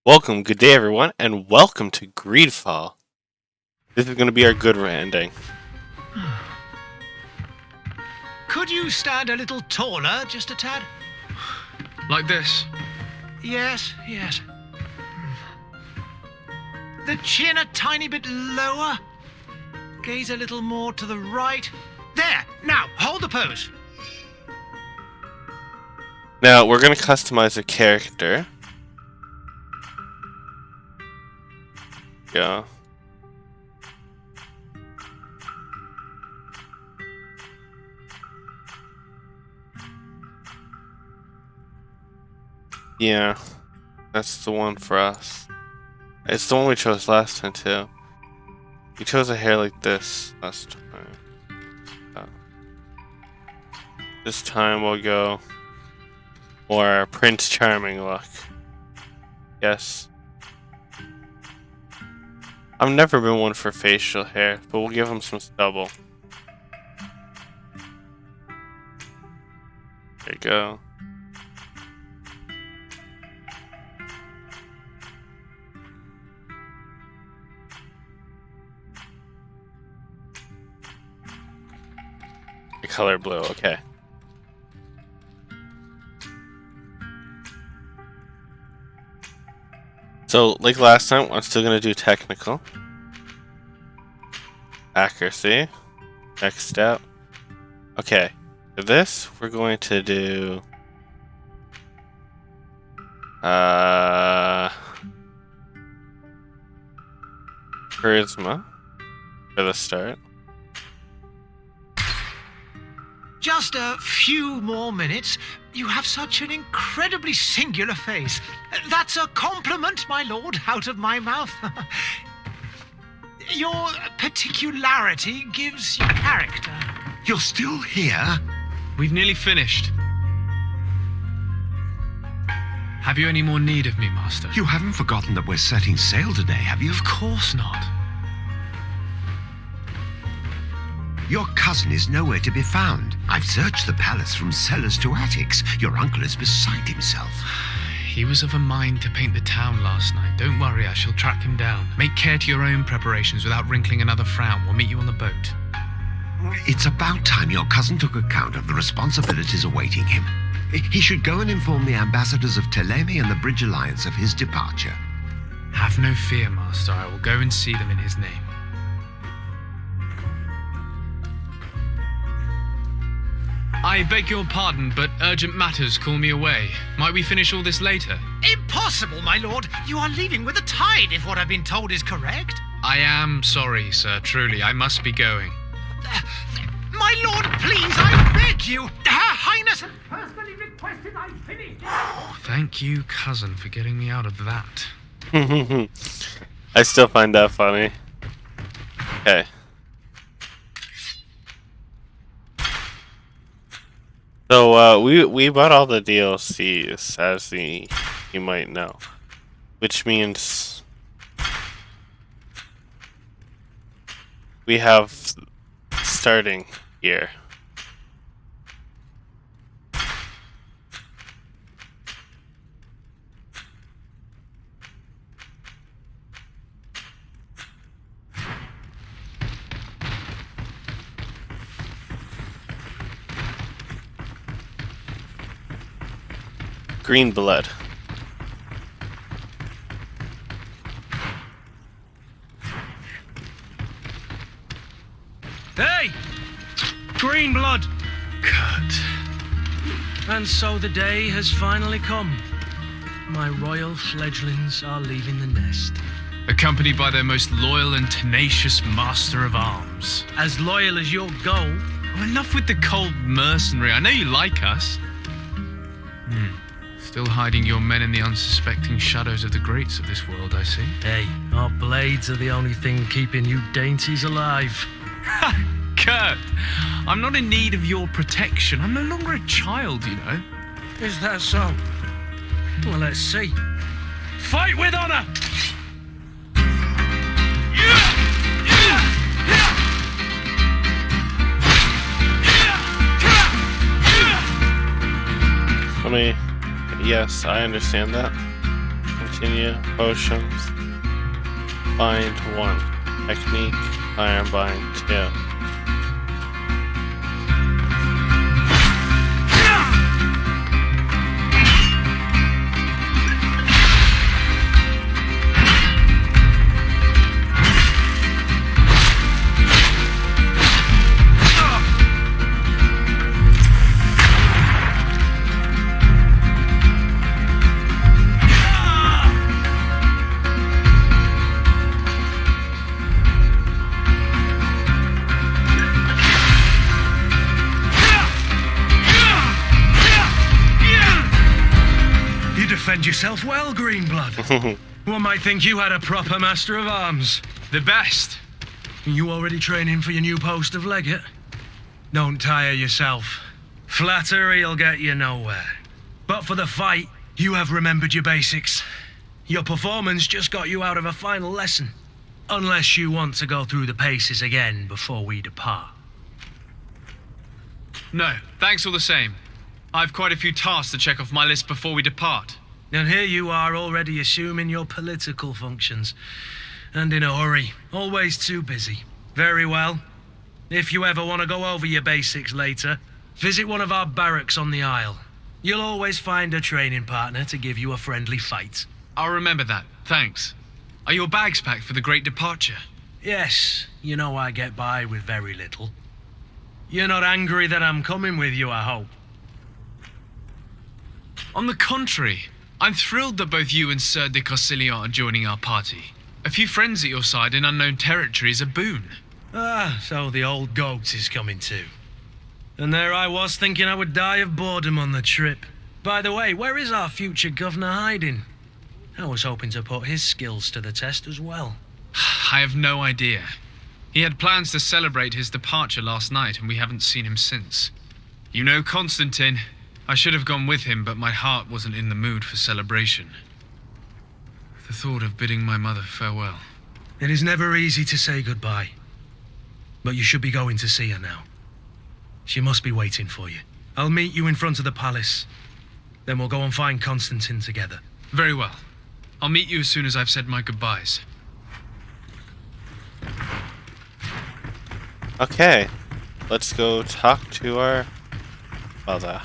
Welcome, good day everyone, and welcome to Greedfall. This is going to be our good ending. Could you stand a little taller, just a tad? Like this? Yes. The chin a tiny bit lower. Gaze a little more to the right. There! Now, hold the pose. Now, we're going to customize a character. Yeah. Yeah, that's the one for us. It's the one we chose last time too. We chose a hair like this last time. This time we'll go more Prince Charming look. Yes. I've never been one for facial hair, but we'll give him some stubble. There you go. The color blue, okay. So, like last time, I'm still going to do technical. Accuracy. Next step. Okay. For this, we're going to do... Charisma. For the start. Just a few more minutes. You have such an incredibly singular face. That's a compliment, my lord, out of my mouth. Your particularity gives you character. You're still here? We've nearly finished. Have you any more need of me, Master? You haven't forgotten that we're setting sail today, have you? Of course not. Your cousin is nowhere to be found. I've searched the palace from cellars to attics. Your uncle is beside himself. He was of a mind to paint the town last night. Don't worry, I shall track him down. Make care to your own preparations without wrinkling another frown. We'll meet you on the boat. It's about time your cousin took account of the responsibilities awaiting him. He should go and inform the ambassadors of Telemi and the Bridge Alliance of his departure. Have no fear, Master. I will go and see them in his name. I beg your pardon, but urgent matters call me away. Might we finish all this later? Impossible, my lord. You are leaving with the tide, if what I've been told is correct. I am sorry, sir. Truly, I must be going. My lord, please, I beg you. Her Highness has personally requested I finish. Oh, thank you, cousin, for getting me out of that. I still find that funny. Okay. So, we bought all the DLCs, as you might know. Which means... we have starting here. Green blood. Hey! Green blood! Kurt. And so the day has finally come. My royal fledglings are leaving the nest. Accompanied by their most loyal and tenacious master of arms. As loyal as your goal. Oh, enough with the cold mercenary. I know you like us. Still hiding your men in the unsuspecting shadows of the greats of this world, I see. Hey, our blades are the only thing keeping you dainties alive. Kurt, I'm not in need of your protection. I'm no longer a child, you know. Is that so? Well, let's see. Fight with honor! I mean, yes, I understand that. Continue. Potions. Bind 1. Technique. Iron bind 2. Defend yourself well, Greenblood. One might think you had a proper master of arms. The best. You already training for your new post of legate? Don't tire yourself. Flattery'll get you nowhere. But for the fight, you have remembered your basics. Your performance just got you out of a final lesson. Unless you want to go through the paces again before we depart. No, thanks all the same. I've quite a few tasks to check off my list before we depart. And here you are already assuming your political functions. And in a hurry. Always too busy. Very well. If you ever want to go over your basics later, visit one of our barracks on the Isle. You'll always find a training partner to give you a friendly fight. I'll remember that, thanks. Are your bags packed for the great departure? Yes, you know I get by with very little. You're not angry that I'm coming with you, I hope. On the contrary, I'm thrilled that both you and Sir de Corsilion are joining our party. A few friends at your side in unknown territory is a boon. Ah, so the old goat is coming too. And there I was thinking I would die of boredom on the trip. By the way, where is our future governor hiding? I was hoping to put his skills to the test as well. I have no idea. He had plans to celebrate his departure last night, and we haven't seen him since. You know Constantine. I should have gone with him, but my heart wasn't in the mood for celebration. The thought of bidding my mother farewell. It is never easy to say goodbye. But you should be going to see her now. She must be waiting for you. I'll meet you in front of the palace. Then we'll go and find Constantine together. Very well. I'll meet you as soon as I've said my goodbyes. Okay, let's go talk to our mother.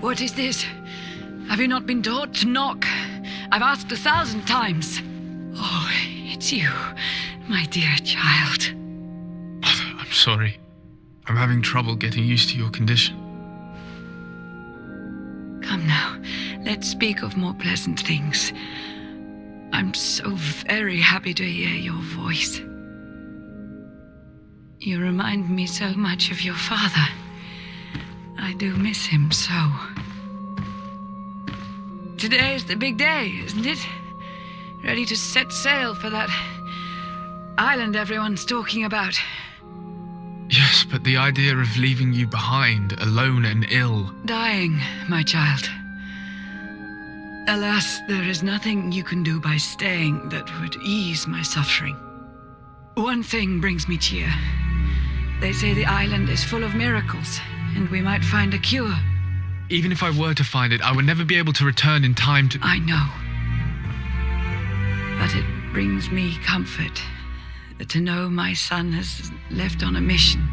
What is this? Have you not been taught to knock? I've asked 1,000 times. Oh, it's you, my dear child. Mother, I'm sorry. I'm having trouble getting used to your condition. Come now, let's speak of more pleasant things. I'm so very happy to hear your voice. You remind me so much of your father. I do miss him so. Today is the big day, isn't it? Ready to set sail for that island everyone's talking about. Yes, but the idea of leaving you behind, alone and ill. Dying, my child. Alas, there is nothing you can do by staying that would ease my suffering. One thing brings me cheer. They say the island is full of miracles, and we might find a cure. Even if I were to find it, I would never be able to return in time to... I know. But it brings me comfort to know my son has left on a mission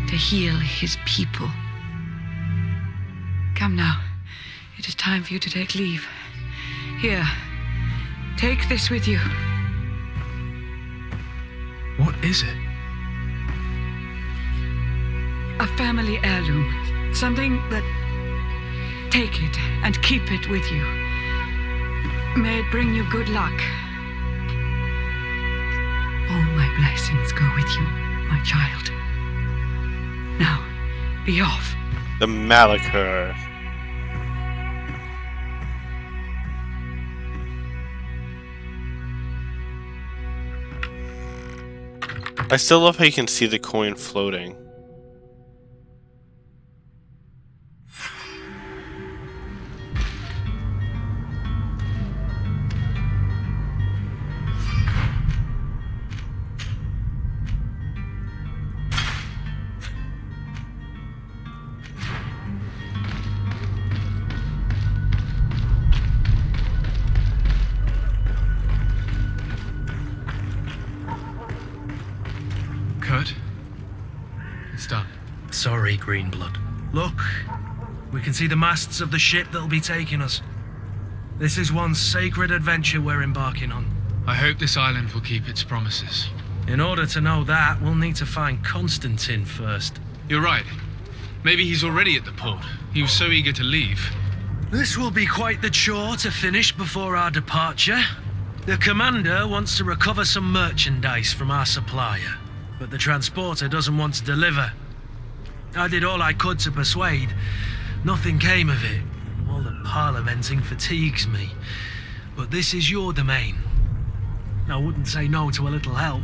to heal his people. Come now. It is time for you to take leave. Here, take this with you. What is it? A family heirloom. Something that... Take it and keep it with you. May it bring you good luck. All my blessings go with you, my child. Now, be off. The Malachor. I still love how you can see the coin floating. sorry, Greenblood. Look, we can see the masts of the ship that'll be taking us. This is one sacred adventure we're embarking on. I hope this island will keep its promises. In order to know that, we'll need to find Constantine first. You're right. Maybe he's already at the port. He was so eager to leave. This will be quite the chore to finish before our departure. The commander wants to recover some merchandise from our supplier, but the transporter doesn't want to deliver. I did all I could to persuade. Nothing came of it. All the parliamenting fatigues me. But this is your domain. I wouldn't say no to a little help.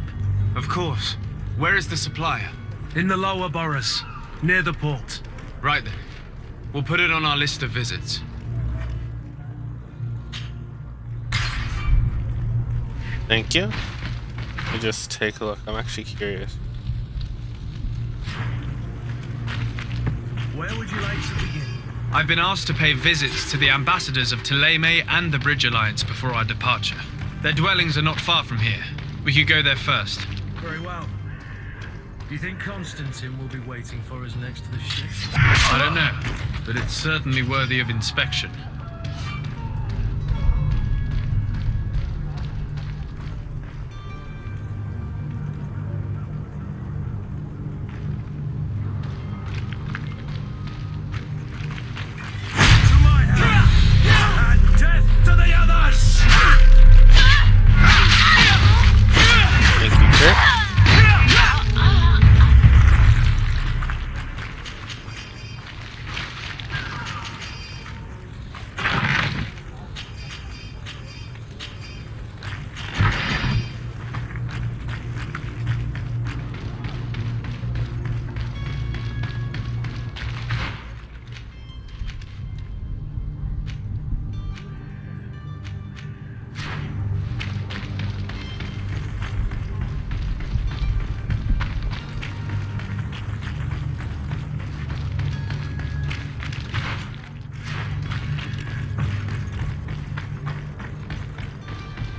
Of course. Where is the supplier? In the lower boroughs, near the port. Right then. We'll put it on our list of visits. Thank you. Let me just take a look. I'm actually curious. Where would you like to begin? I've been asked to pay visits to the ambassadors of Thélème and the Bridge Alliance before our departure. Their dwellings are not far from here. We could go there first. Very well. Do you think Constantine will be waiting for us next to the ship? I don't know, but it's certainly worthy of inspection.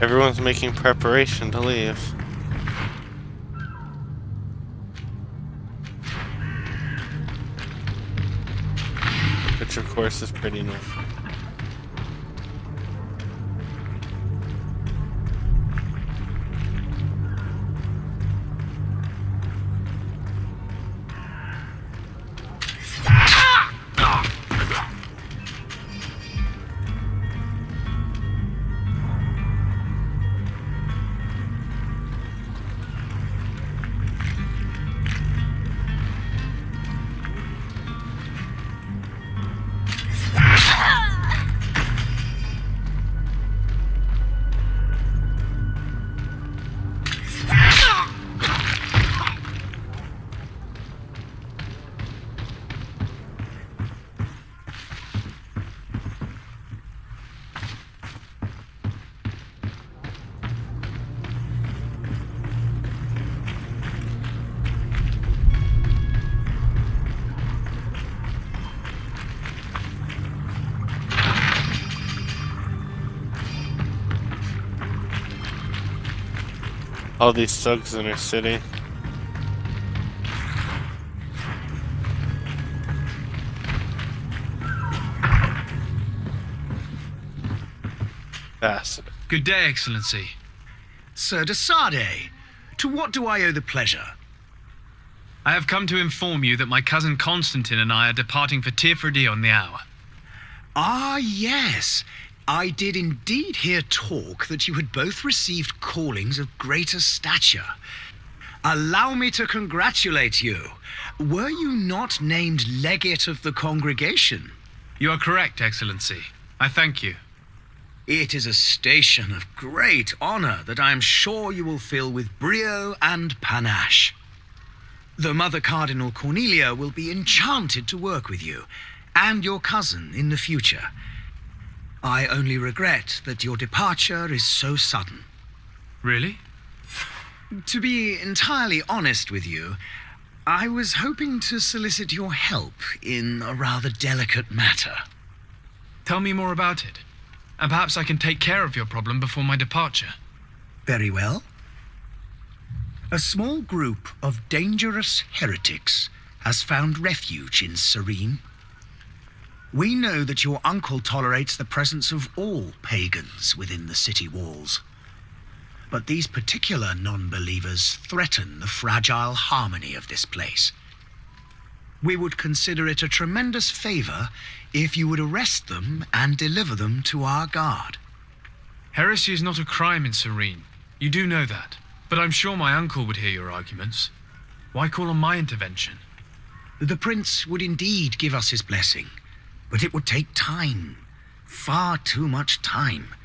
Everyone's making preparation to leave. Which of course is pretty normal. All these thugs in our city. Bastard. Good day, Excellency. Sir de Sade, to what do I owe the pleasure? I have come to inform you that my cousin Constantine and I are departing for Tirfredi on the hour. Ah, yes. I did indeed hear talk that you had both received callings of greater stature. Allow me to congratulate you. Were you not named legate of the congregation? You are correct, Excellency. I thank you. It is a station of great honor that I am sure you will fill with brio and panache. The Mother Cardinal Cornelia will be enchanted to work with you, and your cousin in the future. I only regret that your departure is so sudden. Really? To be entirely honest with you, I was hoping to solicit your help in a rather delicate matter. Tell me more about it, and perhaps I can take care of your problem before my departure. Very well. A small group of dangerous heretics has found refuge in Serene. We know that your uncle tolerates the presence of all pagans within the city walls. But these particular non-believers threaten the fragile harmony of this place. We would consider it a tremendous favor if you would arrest them and deliver them to our guard. Heresy is not a crime in Serene. You do know that. But I'm sure my uncle would hear your arguments. Why call on my intervention? The prince would indeed give us his blessing, but it would take time. Far too much time.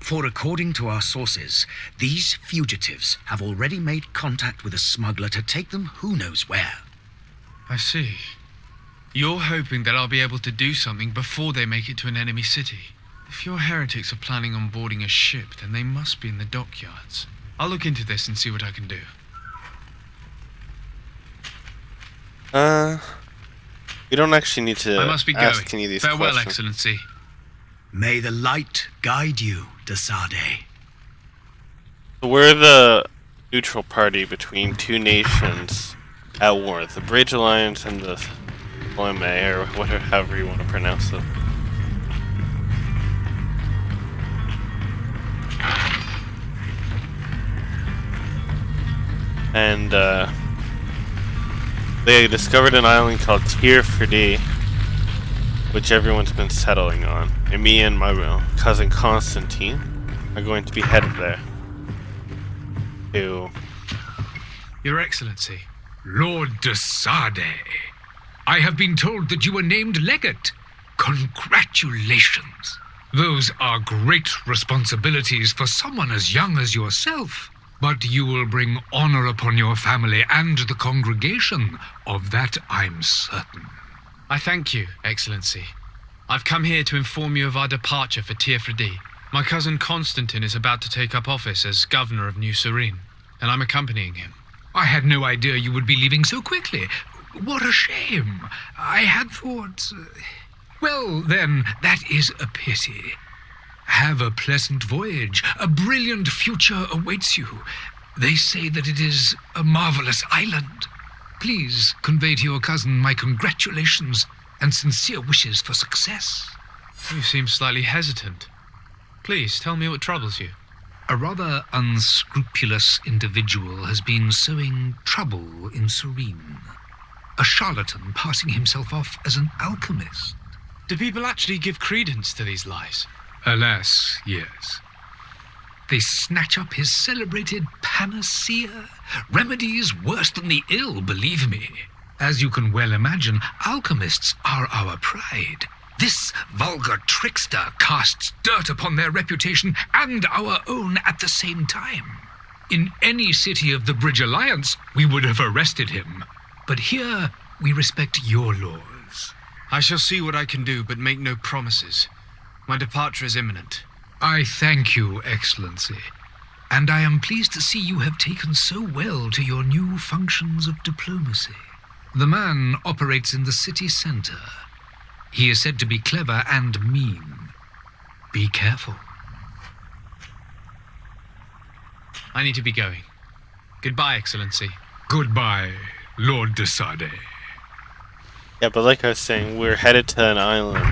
For according to our sources, these fugitives have already made contact with a smuggler to take them who knows where. I see. You're hoping that I'll be able to do something before they make it to an enemy city. If your heretics are planning on boarding a ship, then they must be in the dockyards. I'll look into this and see what I can do. We don't actually need to I must be ask going. any of these Farewell, questions. Excellency. May the light guide you, de Sade. So we're the neutral party between two nations at war, the Bridge Alliance and the Leme, or whatever, however you want to pronounce it. And they discovered an island called Tirfredi, which everyone's been settling on. And me and my cousin Constantine are going to be headed there. To... Your Excellency. Lord de Sade, I have been told that you were named legate. Congratulations. Those are great responsibilities for someone as young as yourself. But you will bring honor upon your family and the congregation. Of that I'm certain. I thank you, Excellency. I've come here to inform you of our departure for Tirfredi. My cousin Constantine is about to take up office as governor of New Serene, and I'm accompanying him. I had no idea you would be leaving so quickly. What a shame. I had thought... Well, then, that is a pity. Have a pleasant voyage. A brilliant future awaits you. They say that it is a marvelous island. Please convey to your cousin my congratulations and sincere wishes for success. You seem slightly hesitant. Please, tell me what troubles you. A rather unscrupulous individual has been sowing trouble in Serene. A charlatan passing himself off as an alchemist. Do people actually give credence to these lies? Alas, yes. They snatch up his celebrated panacea. Remedies worse than the ill, believe me. As you can well imagine, alchemists are our pride. This vulgar trickster casts dirt upon their reputation and our own at the same time. In any city of the Bridge Alliance, we would have arrested him. But here, we respect your laws. I shall see what I can do, but make no promises. My departure is imminent. I thank you, Excellency. And I am pleased to see you have taken so well to your new functions of diplomacy. The man operates in the city center. He is said to be clever and mean. Be careful. I need to be going. Goodbye, Excellency. Goodbye, Lord de Sade. Yeah, but like I was saying, we're headed to an island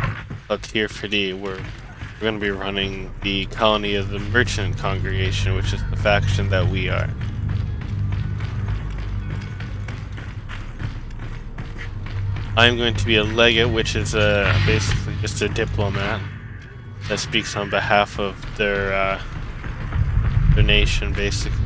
called Tirfredi, where we're going to be running the colony of the Merchant Congregation, which is the faction that we are. I'm going to be a legate, which is basically just a diplomat that speaks on behalf of their nation, basically.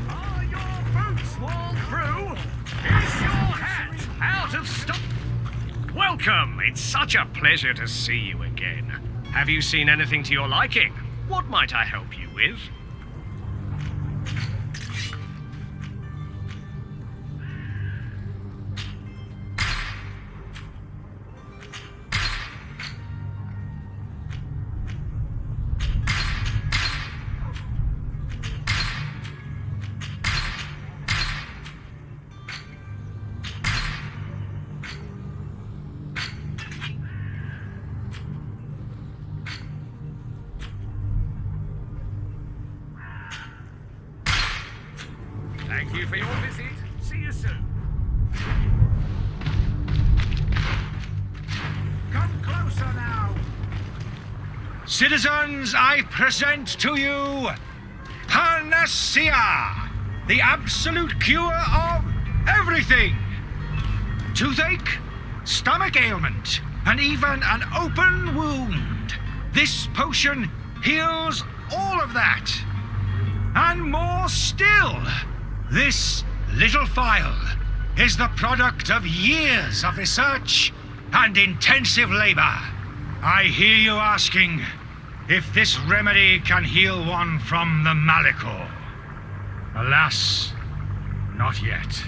Are your boots worn through? Is your hat out of stock? Welcome. It's such a pleasure to see you again. Have you seen anything to your liking? What might I help you with? you for your visit. See you soon. Come closer now. Citizens, I present to you Panacea, the absolute cure of everything. Toothache, stomach ailment, and even an open wound. This potion heals all of that. And more still, this little phial is the product of years of research and intensive labor. I hear you asking if this remedy can heal one from the Malachor. Alas, not yet.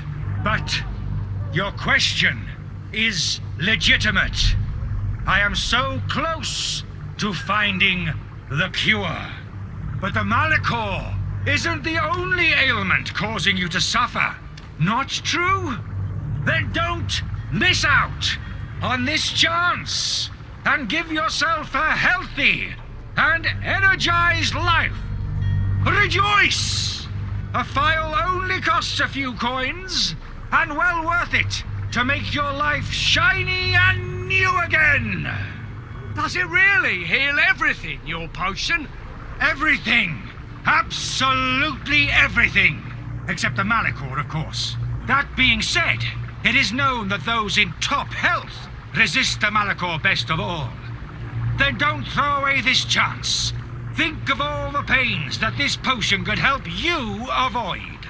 But your question is legitimate. I am so close to finding the cure. But the Malachor isn't the only ailment causing you to suffer. Not true? Then don't miss out on this chance and give yourself a healthy and energized life. Rejoice! A phial only costs a few coins, and well worth it to make your life shiny and new again. Does it really heal everything, your potion? Everything. Absolutely everything. Except the Malachor, of course. That being said, it is known that those in top health resist the Malachor best of all. Then don't throw away this chance. Think of all the pains that this potion could help you avoid.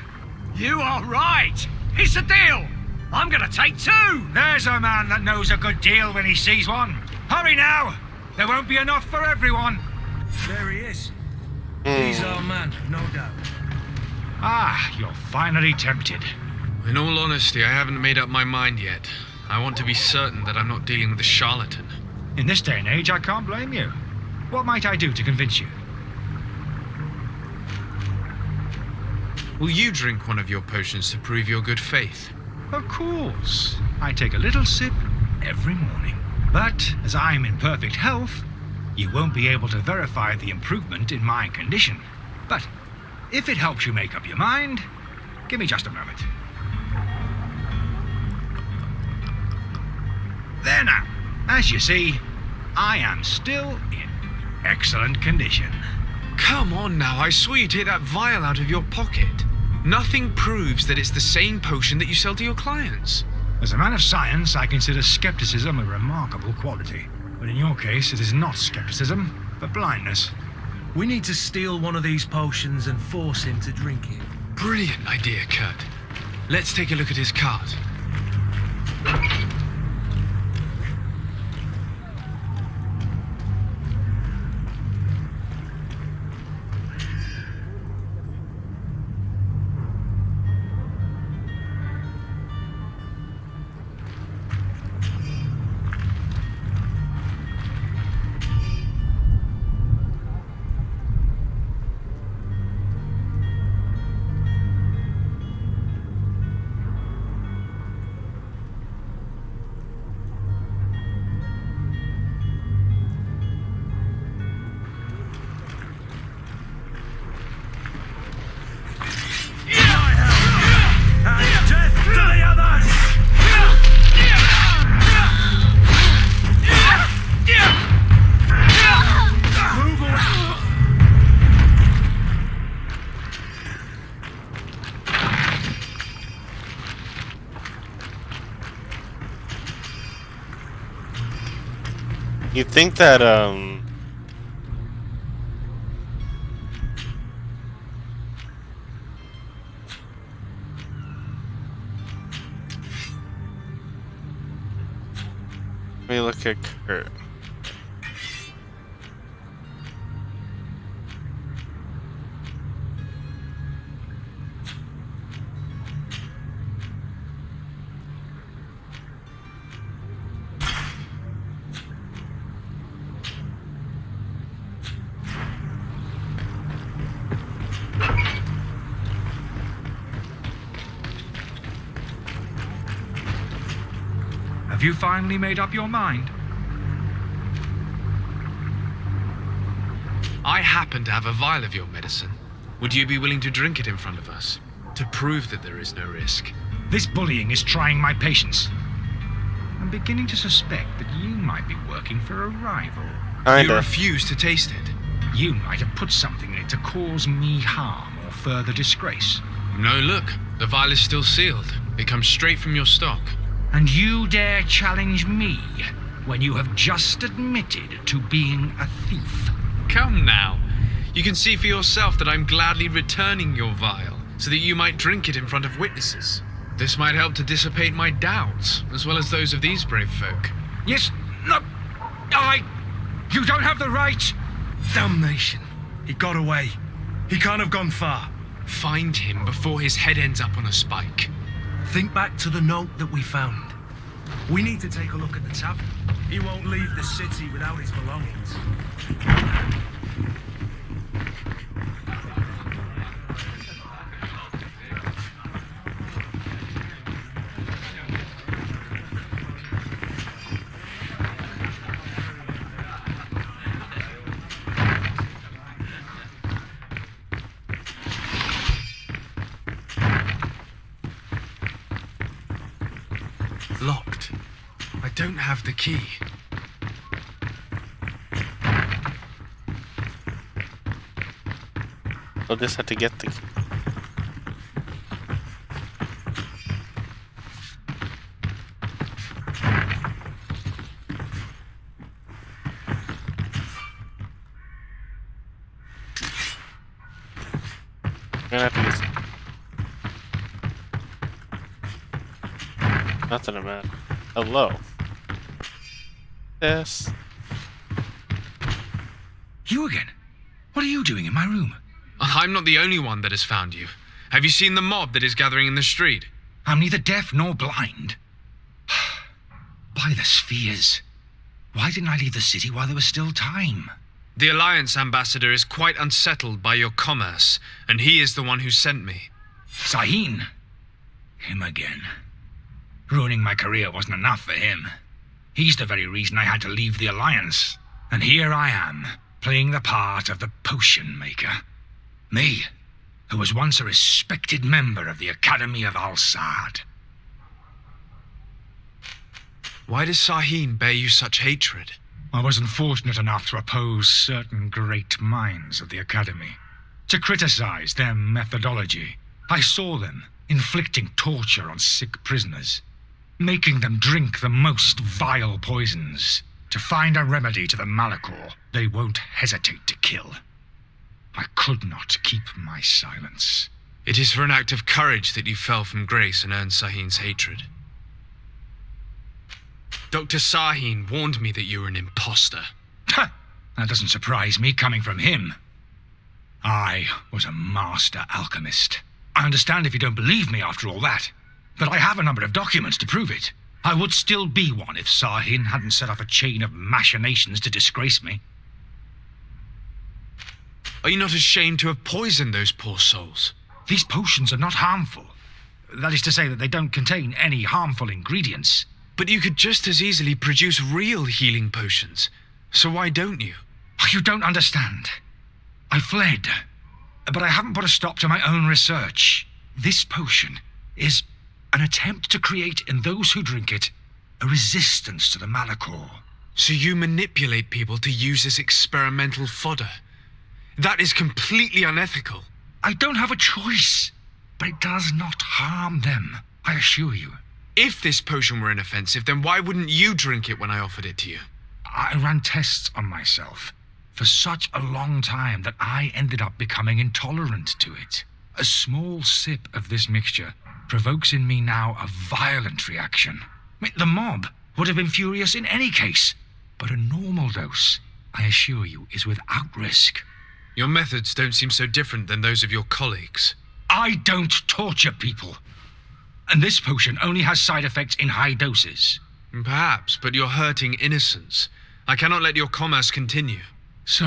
You are right. It's a deal. I'm gonna take 2. There's a man that knows a good deal when he sees one. Hurry now. There won't be enough for everyone. There he is. He's our man, no doubt. Ah, you're finally tempted. In all honesty, I haven't made up my mind yet. I want to be certain that I'm not dealing with a charlatan. In this day and age, I can't blame you. What might I do to convince you? Will you drink one of your potions to prove your good faith? Of course. I take a little sip every morning. But as I'm in perfect health, you won't be able to verify the improvement in my condition. But if it helps you make up your mind, give me just a moment. There now. As you see, I am still in excellent condition. Come on now, I saw you take that vial out of your pocket. Nothing proves that it's the same potion that you sell to your clients. As a man of science, I consider skepticism a remarkable quality. But in your case, it is not skepticism, but blindness. We need to steal one of these potions and force him to drink it. Brilliant idea, Kurt. Let's take a look at his cart. You think that, let me look at Kurt. Have you finally made up your mind? I happen to have a vial of your medicine. Would you be willing to drink it in front of us? to prove that there is no risk. This bullying is trying my patience. I'm beginning to suspect that you might be working for a rival. You Kinda. refuse to taste it. You might have put something in it to cause me harm or further disgrace. No, look. The vial is still sealed. It comes straight from your stock. And you dare challenge me when you have just admitted to being a thief. Come now. You can see for yourself that I'm gladly returning your vial, so that you might drink it in front of witnesses. This might help to dissipate my doubts, as well as those of these brave folk. Yes, no, you don't have the right. Damnation. He got away. He can't have gone far. Find him before his head ends up on a spike. Think back to the note that we found. We need to take a look at the tavern. He won't leave the city without his belongings. Locked. I don't have the key. I'll just have to get the key. I'm gonna have to get nothing about it. Hello. Yes. You again? What are you doing in my room? I'm not the only one that has found you. Have you seen the mob that is gathering in the street? I'm neither deaf nor blind. By the spheres. Why didn't I leave the city while there was still time? The Alliance ambassador is quite unsettled by your commerce, and he is the one who sent me. Sahin. Him again. Ruining my career wasn't enough for him. He's the very reason I had to leave the Alliance. And here I am, playing the part of the potion maker. Me, who was once a respected member of the Academy of Al-Sad. Why does Sahin bear you such hatred? I wasn't fortunate enough to oppose certain great minds of the Academy. To criticize their methodology. I saw them inflicting torture on sick prisoners. Making them drink the most vile poisons. To find a remedy to the Malachor they won't hesitate to kill. I could not keep my silence. It is for an act of courage that you fell from grace and earned Sahin's hatred. Dr. Sahin warned me that you were an imposter. Ha! That doesn't surprise me coming from him. I was a master alchemist. I understand if you don't believe me after all that, but I have a number of documents to prove it. I would still be one if Sahin hadn't set up a chain of machinations to disgrace me. Are you not ashamed to have poisoned those poor souls? These potions are not harmful. That is to say that they don't contain any harmful ingredients. But you could just as easily produce real healing potions. So why don't you? You don't understand. I fled, but I haven't put a stop to my own research. This potion is an attempt to create in those who drink it a resistance to the Malachor. So you manipulate people to use as experimental fodder. That is completely unethical. I don't have a choice, but it does not harm them, I assure you. If this potion were inoffensive, then why wouldn't you drink it when I offered it to you? I ran tests on myself for such a long time that I ended up becoming intolerant to it. A small sip of this mixture provokes in me now a violent reaction. The mob would have been furious in any case, but a normal dose, I assure you, is without risk. Your methods don't seem so different than those of your colleagues. I don't torture people. And this potion only has side effects in high doses. Perhaps, but you're hurting innocents. I cannot let your commerce continue. So,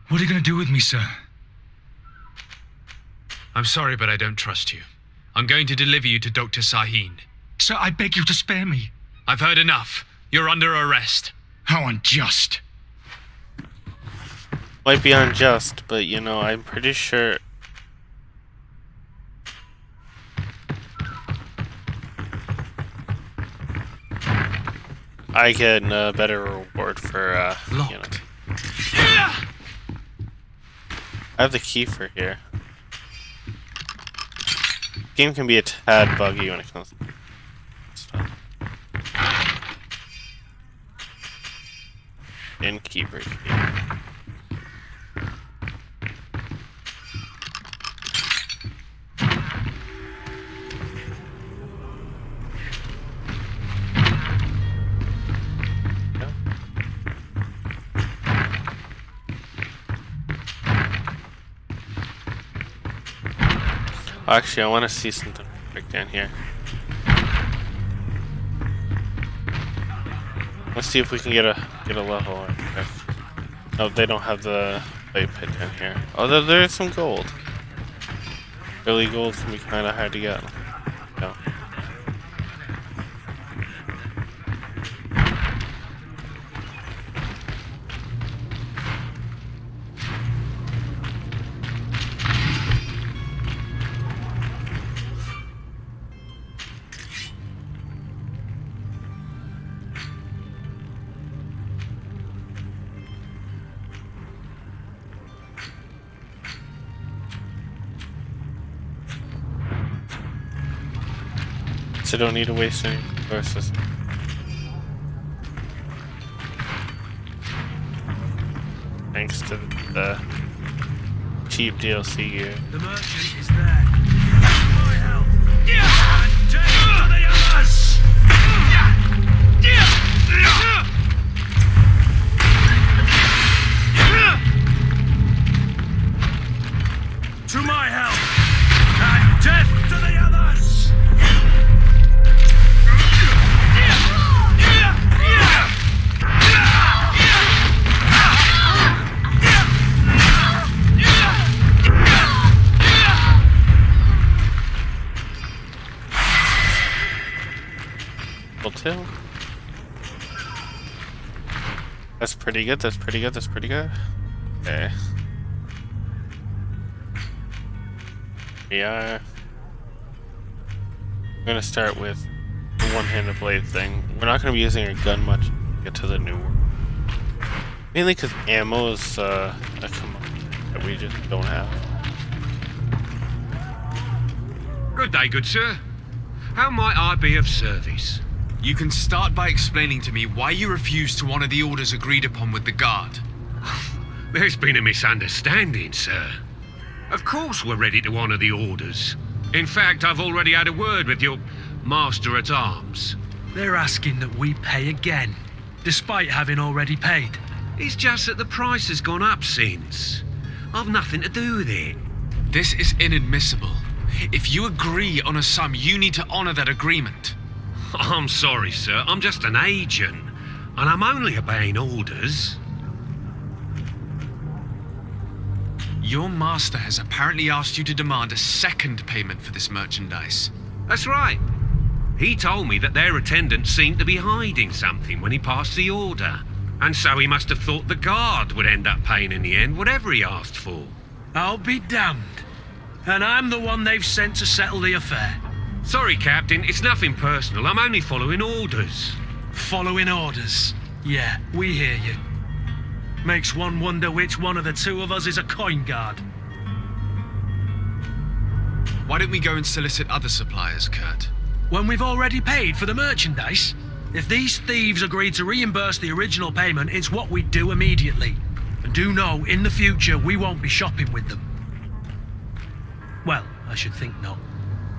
what are you going to do with me, sir? I'm sorry, but I don't trust you. I'm going to deliver you to Dr. Sahin. Sir, I beg you to spare me. I've heard enough. You're under arrest. How unjust. Might be unjust, but I'm pretty sure I get a better reward for, you know. Locked. I have the key for here. Game can be a tad buggy when it comes to stuff. Innkeeper key. Actually, I want to see something right down here. Let's see if we can get a level. No, they don't have the play pit down here. Although there's some gold. Early gold can be kind of hard to get. No. So don't need to waste any resources. Thanks to the cheap DLC gear. The merchant is there. My help. And take to the others. To my help. And death to the others. Too. That's pretty good, that's pretty good, that's pretty good. Okay. We are... I'm gonna start with the one-handed blade thing. We're not gonna be using our gun much to get to the new world. Mainly because ammo is a commodity that we just don't have. Good day, good sir. How might I be of service? You can start by explaining to me why you refused to honor the orders agreed upon with the guard. There's been a misunderstanding, sir. Of course we're ready to honor the orders. In fact, I've already had a word with your master-at-arms. They're asking that we pay again, despite having already paid. It's just that the price has gone up since. I've nothing to do with it. This is inadmissible. If you agree on a sum, you need to honor that agreement. I'm sorry, sir. I'm just an agent, and I'm only obeying orders. Your master has apparently asked you to demand a second payment for this merchandise. That's right. He told me that their attendant seemed to be hiding something when he passed the order. And so he must have thought the guard would end up paying in the end, whatever he asked for. I'll be damned. And I'm the one they've sent to settle the affair. Sorry, Captain, it's nothing personal. I'm only following orders. Following orders. Yeah, we hear you. Makes one wonder which one of the two of us is a coin guard. Why don't we go and solicit other suppliers, Kurt? When we've already paid for the merchandise? If these thieves agree to reimburse the original payment, it's what we do immediately. And do know, in the future, we won't be shopping with them. Well, I should think not.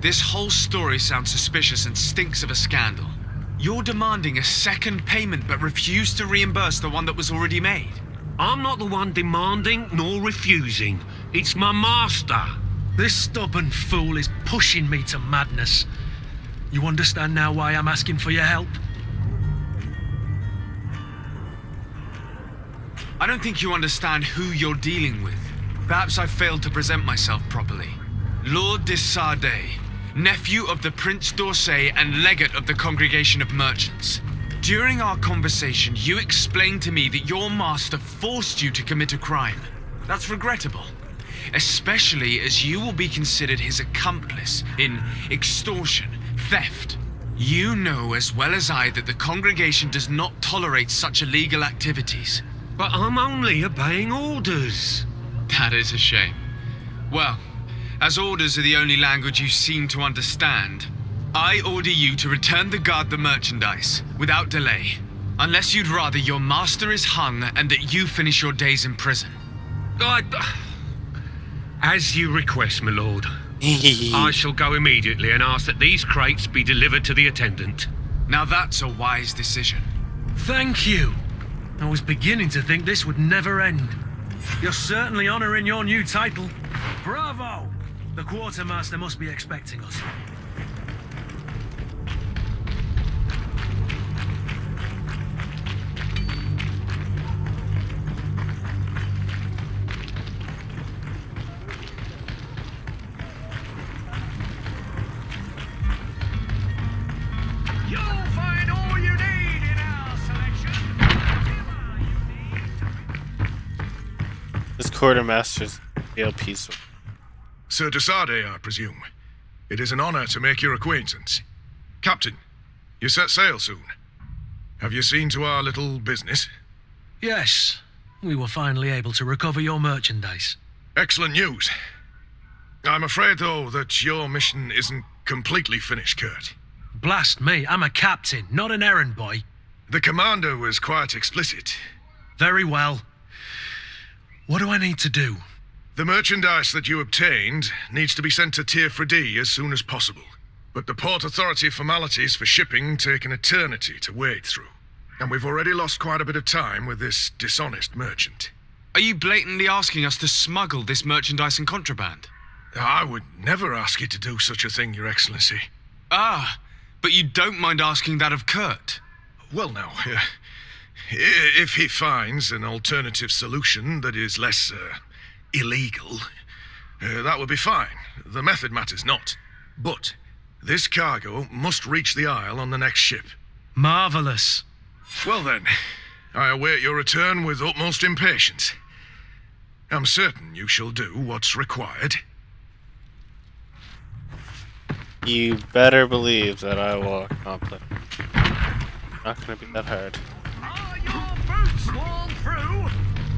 This whole story sounds suspicious and stinks of a scandal. You're demanding a second payment but refuse to reimburse the one that was already made. I'm not the one demanding nor refusing. It's my master. This stubborn fool is pushing me to madness. You understand now why I'm asking for your help? I don't think you understand who you're dealing with. Perhaps I failed to present myself properly. Lord de Sardet, nephew of the Prince d'Orsay and legate of the Congregation of Merchants. During our conversation, you explained to me that your master forced you to commit a crime. That's regrettable, especially as you will be considered his accomplice in extortion, theft. You know as well as I that the congregation does not tolerate such illegal activities. But I'm only obeying orders. That is a shame. Well, as orders are the only language you seem to understand, I order you to return the guard the merchandise, without delay. Unless you'd rather your master is hung and that you finish your days in prison. As you request, my lord. I shall go immediately and ask that these crates be delivered to the attendant. Now that's a wise decision. Thank you. I was beginning to think this would never end. You're certainly honoring your new title. Bravo! The quartermaster must be expecting us. You'll find all you need in our selection. This quartermaster's real peaceful. Sir Desade, I presume. It is an honor to make your acquaintance. Captain, you set sail soon. Have you seen to our little business? Yes, we were finally able to recover your merchandise. Excellent news. I'm afraid, though, that your mission isn't completely finished, Kurt. Blast me, I'm a captain, not an errand boy. The commander was quite explicit. Very well. What do I need to do? The merchandise that you obtained needs to be sent to Tier 4D as soon as possible. But the Port Authority formalities for shipping take an eternity to wade through. And we've already lost quite a bit of time with this dishonest merchant. Are you blatantly asking us to smuggle this merchandise and contraband? I would never ask you to do such a thing, Your Excellency. Ah, but you don't mind asking that of Kurt? Well, now, if he finds an alternative solution that is less illegal, that would be fine. The method matters not. But this cargo must reach the Isle on the next ship. Marvelous. Well then, I await your return with utmost impatience. I'm certain you shall do what's required. You better believe that I will accomplish. Not gonna be that hard. Are your boots worn through?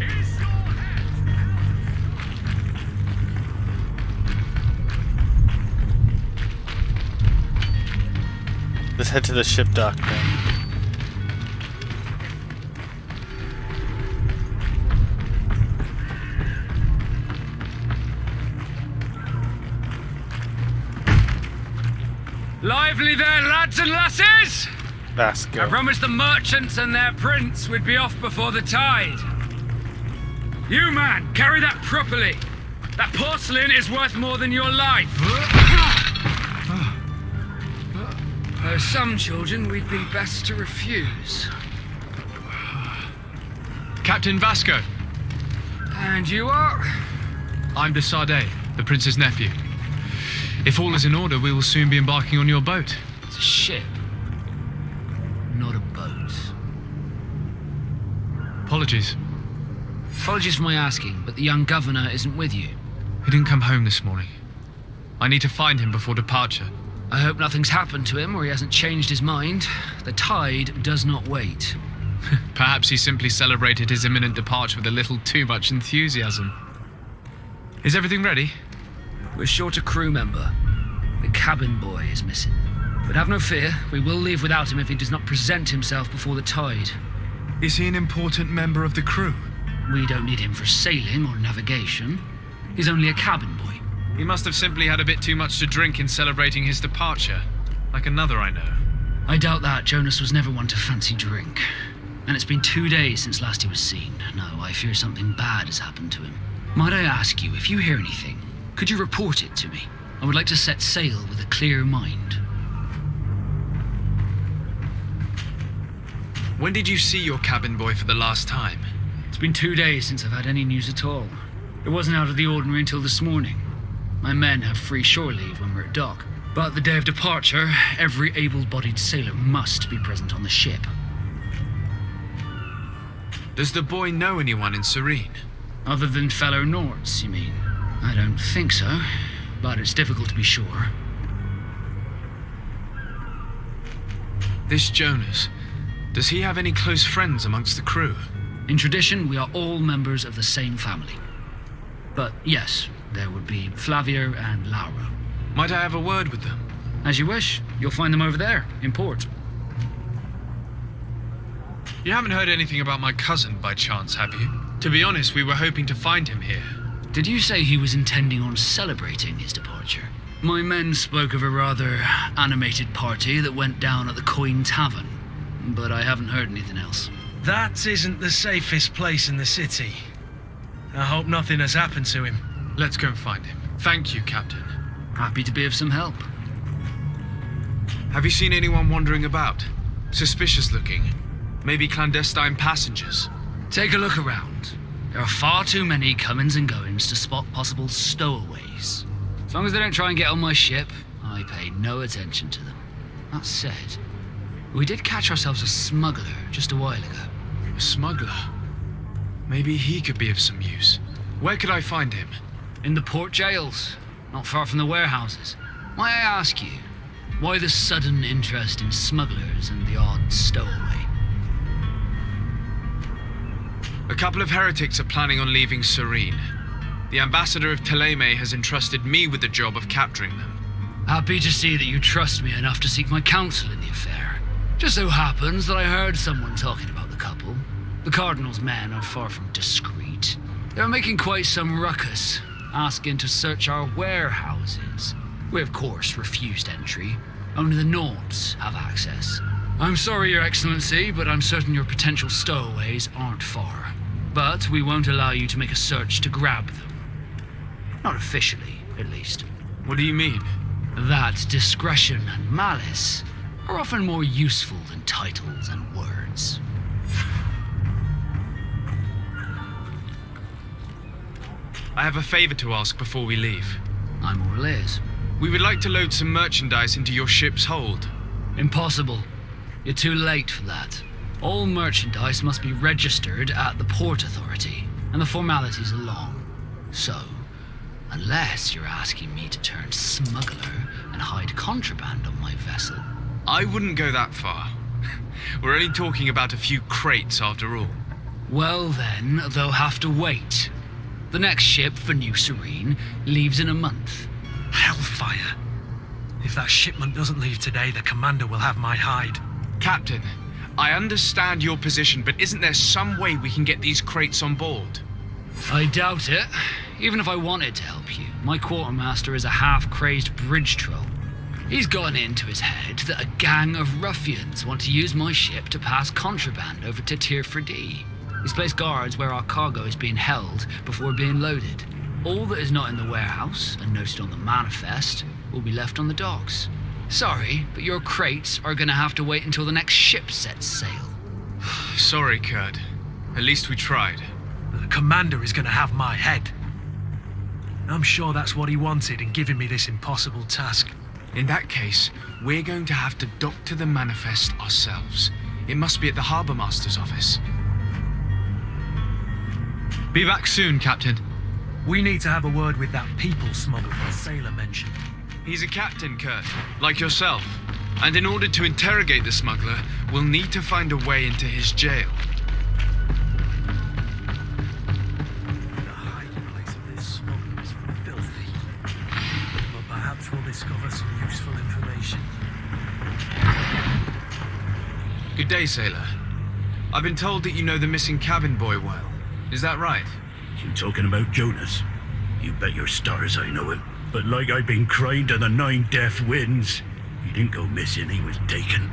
Is your hat Let's head to the ship dock now. Lively there, lads and lasses! Vasco. I promised the merchants and their prince we'd be off before the tide. You, man, carry that properly. That porcelain is worth more than your life. There are some children we'd be best to refuse. Captain Vasco. And you are? I'm Desade, the prince's nephew. If all is in order, we will soon be embarking on your boat. It's a ship, not a boat. Apologies. Apologies for my asking, but the young governor isn't with you. He didn't come home this morning. I need to find him before departure. I hope nothing's happened to him or he hasn't changed his mind. The tide does not wait. Perhaps he simply celebrated his imminent departure with a little too much enthusiasm. Is everything ready? We're short a crew member. The cabin boy is missing. But have no fear, we will leave without him if he does not present himself before the tide. Is he an important member of the crew? We don't need him for sailing or navigation. He's only a cabin boy. He must have simply had a bit too much to drink in celebrating his departure. Like another I know. I doubt that. Jonas was never one to fancy drink. And it's been 2 days since last he was seen. No, I fear something bad has happened to him. Might I ask you, if you hear anything, could you report it to me? I would like to set sail with a clear mind. When did you see your cabin boy for the last time? It's been 2 days since I've had any news at all. It wasn't out of the ordinary until this morning. My men have free shore leave when we're at dock. But the day of departure, every able-bodied sailor must be present on the ship. Does the boy know anyone in Serene? Other than fellow Nords, you mean? I don't think so, but it's difficult to be sure. This Jonas, does he have any close friends amongst the crew? In tradition, we are all members of the same family. But yes, there would be Flavia and Laura. Might I have a word with them? As you wish. You'll find them over there, in port. You haven't heard anything about my cousin by chance, have you? To be honest, we were hoping to find him here. Did you say he was intending on celebrating his departure? My men spoke of a rather animated party that went down at the Coin Tavern, but I haven't heard anything else. That isn't the safest place in the city. I hope nothing has happened to him. Let's go and find him. Thank you, Captain. Happy to be of some help. Have you seen anyone wandering about? Suspicious looking. Maybe clandestine passengers? Take a look around. There are far too many comings and goings to spot possible stowaways. As long as they don't try and get on my ship, I pay no attention to them. That said, we did catch ourselves a smuggler just a while ago. A smuggler? Maybe he could be of some use. Where could I find him? In the port jails, not far from the warehouses. May I ask you, why the sudden interest in smugglers and the odd stowaway? A couple of heretics are planning on leaving Serene. The ambassador of Ptolemy has entrusted me with the job of capturing them. Happy to see that you trust me enough to seek my counsel in the affair. Just so happens that I heard someone talking about the couple. The Cardinal's men are far from discreet. They're making quite some ruckus, asking to search our warehouses. We, of course, refused entry. Only the Nords have access. I'm sorry, Your Excellency, but I'm certain your potential stowaways aren't far. But we won't allow you to make a search to grab them. Not officially, at least. What do you mean? That discretion and malice are often more useful than titles and words. I have a favor to ask before we leave. I'm all ears. We would like to load some merchandise into your ship's hold. Impossible. You're too late for that. All merchandise must be registered at the Port Authority, and the formalities are long. So, unless you're asking me to turn smuggler and hide contraband on my vessel. I wouldn't go that far. We're only talking about a few crates after all. Well then, they'll have to wait. The next ship for New Serene leaves in a month. Hellfire. If that shipment doesn't leave today, the commander will have my hide. Captain, I understand your position, but isn't there some way we can get these crates on board? I doubt it. Even if I wanted to help you, my quartermaster is a half-crazed bridge troll. He's gotten into his head that a gang of ruffians want to use my ship to pass contraband over to Tirfredi. He's placed guards where our cargo is being held before being loaded. All that is not in the warehouse and noted on the manifest will be left on the docks. Sorry, but your crates are gonna have to wait until the next ship sets sail. Sorry, Kurt. At least we tried. The commander is gonna have my head. I'm sure that's what he wanted in giving me this impossible task. In that case, we're going to have to dock to the manifest ourselves. It must be at the Harbour Master's office. Be back soon, Captain. We need to have a word with that people smuggler the sailor mentioned. He's a captain, Kurt, like yourself. And in order to interrogate the smuggler, we'll need to find a way into his jail. The hiding place of this smuggler is filthy. But perhaps we'll discover some useful information. Good day, sailor. I've been told that you know the missing cabin boy well. Is that right? You talking about Jonas? You bet your stars I know him. But like I've been crying to the 9 death winds, he didn't go missing, he was taken.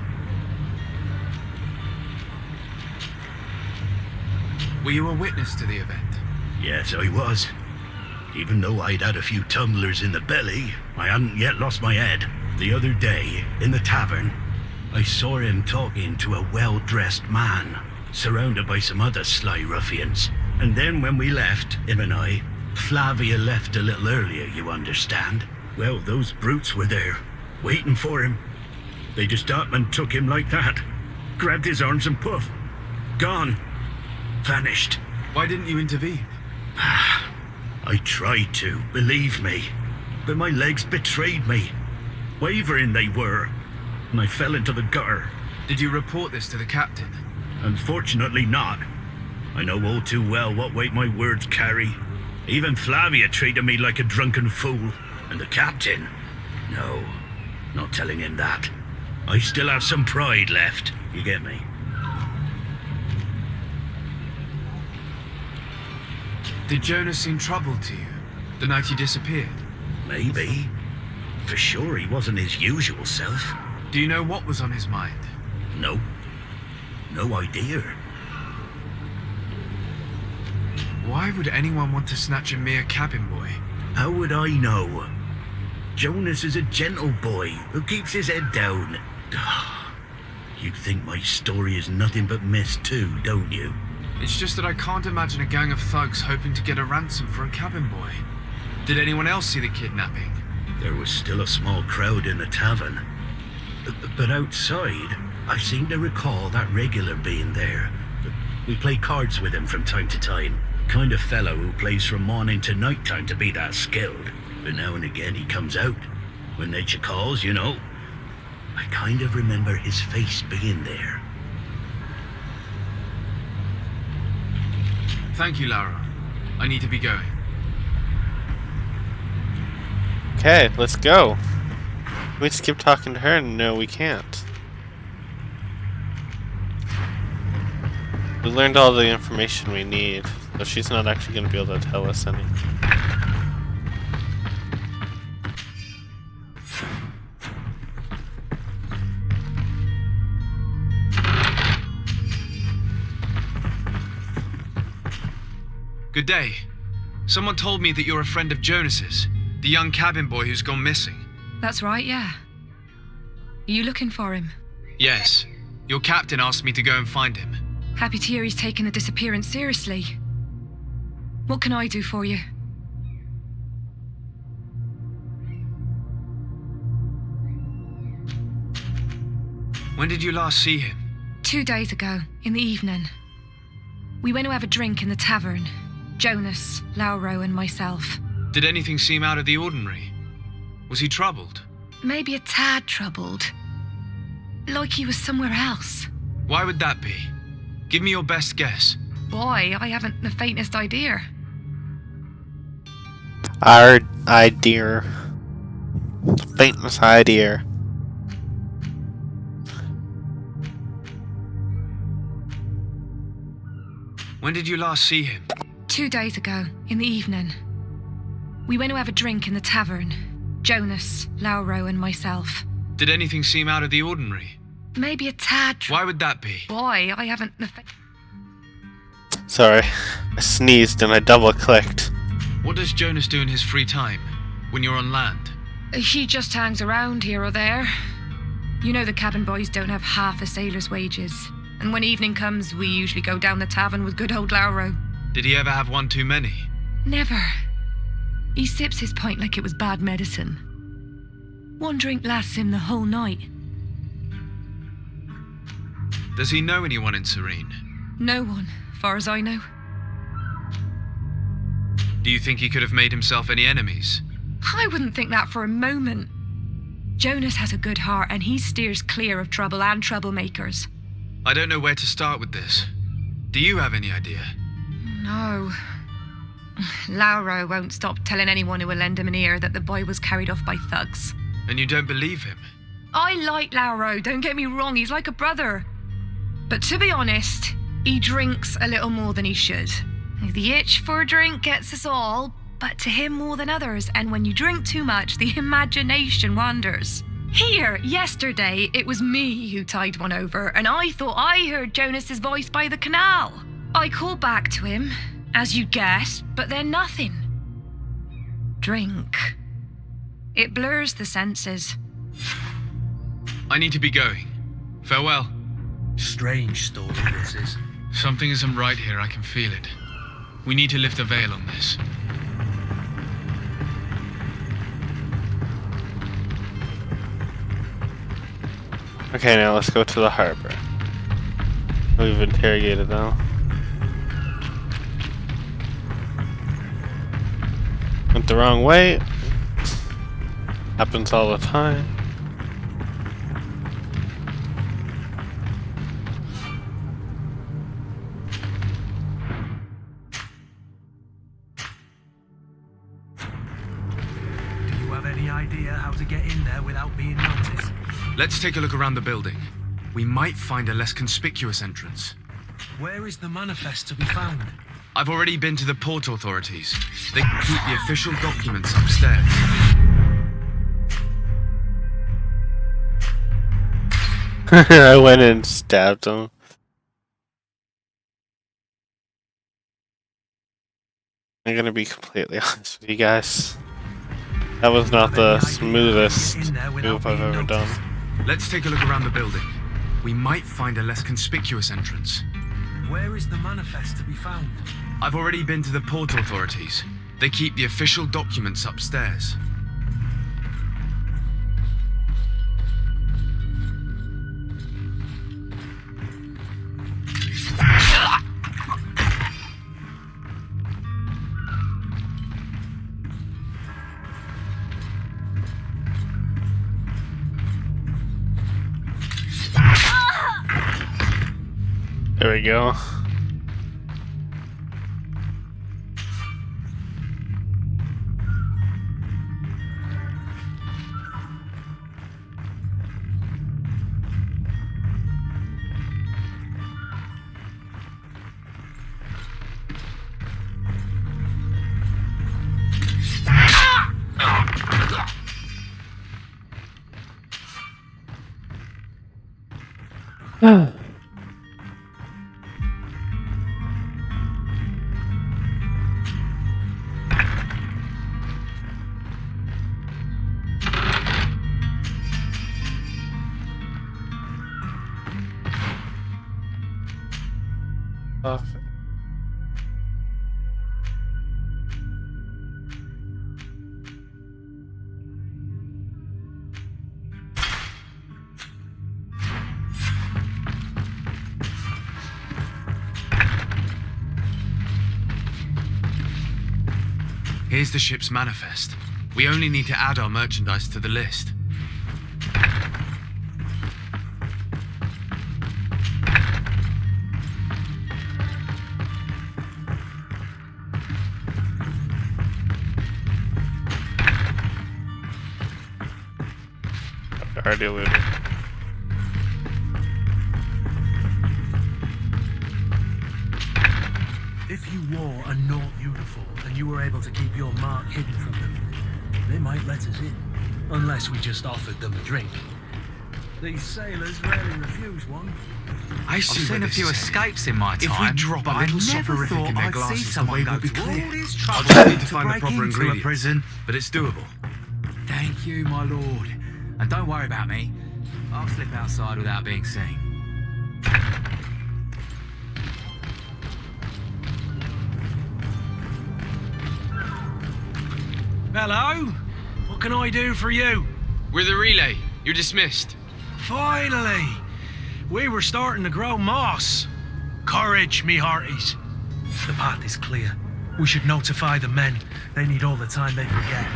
Were you a witness to the event? Yes, I was. Even though I'd had a few tumblers in the belly, I hadn't yet lost my head. The other day, in the tavern, I saw him talking to a well-dressed man, surrounded by some other sly ruffians. And then when we left, him and I, Flavia left a little earlier, you understand. Well, those brutes were there, waiting for him. They just up and took him like that. Grabbed his arms and poof. Gone. Vanished. Why didn't you intervene? I tried to, believe me. But my legs betrayed me. Wavering they were. And I fell into the gutter. Did you report this to the captain? Unfortunately not. I know all too well what weight my words carry. Even Flavia treated me like a drunken fool. And the captain? No, not telling him that. I still have some pride left, you get me? Did Jonas seem troubled to you the night he disappeared? Maybe. For sure he wasn't his usual self. Do you know what was on his mind? No. No idea. Why would anyone want to snatch a mere cabin boy? How would I know? Jonas is a gentle boy who keeps his head down. You'd think my story is nothing but mess too, don't you? It's just that I can't imagine a gang of thugs hoping to get a ransom for a cabin boy. Did anyone else see the kidnapping? There was still a small crowd in the tavern. But outside, I seem to recall that regular being there. We play cards with him from time to time. Kind of fellow who plays from morning to night time to be that skilled. But now and again he comes out. When nature calls, you know. I kind of remember his face being there. Thank you, Laura. I need to be going. Okay, let's go. We just keep talking to her, and no, we can't. We learned all the information we need, so she's not actually going to be able to tell us anything. Good day. Someone told me that you're a friend of Jonas's, the young cabin boy who's gone missing. That's right, yeah. Are you looking for him? Yes. Your captain asked me to go and find him. Happy to hear he's taken the disappearance seriously. What can I do for you? When did you last see him? 2 days ago, in the evening. We went to have a drink in the tavern. Jonas, Lauro, and myself. Did anything seem out of the ordinary? Was he troubled? Maybe a tad troubled. Like he was somewhere else. Why would that be? Give me your best guess. Boy, I haven't the faintest idea. Our idea. Faintness idea. When did you last see him? 2 days ago, in the evening. We went to have a drink in the tavern. Jonas, Lauro, and myself. Did anything seem out of the ordinary? Maybe a tad. Why would that be? Boy, I haven't the Sorry, I sneezed and I double-clicked. What does Jonas do in his free time, when you're on land? He just hangs around here or there. You know the cabin boys don't have half a sailor's wages. And when evening comes, we usually go down the tavern with good old Lauro. Did he ever have one too many? Never. He sips his pint like it was bad medicine. One drink lasts him the whole night. Does he know anyone in Serene? No one, far as I know. Do you think he could have made himself any enemies? I wouldn't think that for a moment. Jonas has a good heart and he steers clear of trouble and troublemakers. I don't know where to start with this. Do you have any idea? No. Lauro won't stop telling anyone who will lend him an ear that the boy was carried off by thugs. And you don't believe him? I like Lauro, don't get me wrong, he's like a brother. But to be honest, he drinks a little more than he should. The itch for a drink gets us all, but to him more than others, and when you drink too much, the imagination wanders. Here, yesterday, it was me who tied one over, and I thought I heard Jonas's voice by the canal. I called back to him, as you guessed, but then nothing. Drink. It blurs the senses. I need to be going. Farewell. Strange story this is. Something isn't right here, I can feel it. We need to lift the veil on this. Okay, now let's go to the harbor. We've interrogated them. Went the wrong way. Happens all the time. idea how to get in there without being noticed? Let's take a look around the building. We might find a less conspicuous entrance. Where is the manifest to be found? I've already been to the port authorities. They keep the official documents upstairs. I went and stabbed him. I'm gonna be completely honest with you guys. That was not the smoothest move I've ever done. Let's take a look around the building. We might find a less conspicuous entrance. Where is the manifest to be found? I've already been to the port authorities. They keep the official documents upstairs. There we go. Here's the ship's manifest. We only need to add our merchandise to the list. Already looted. If you wore a Naught uniform and you were able to keep your mark hidden from them, they might let us in. Unless we just offered them a drink. These sailors rarely refuse one. I've seen a few escapes in my time. If we drop a but I little never soporific thought in their I'd see glasses, the someone way go will be to all clear. this I trouble just need to to find the break proper into a ingredients. prison. But it's doable. Thank you, my lord. And don't worry about me. I'll slip outside without being seen. Hello? What can I do for you? We're the relay. You're dismissed. Finally! We were starting to grow moss. Courage, me hearties. The path is clear. We should notify the men. They need all the time they can get.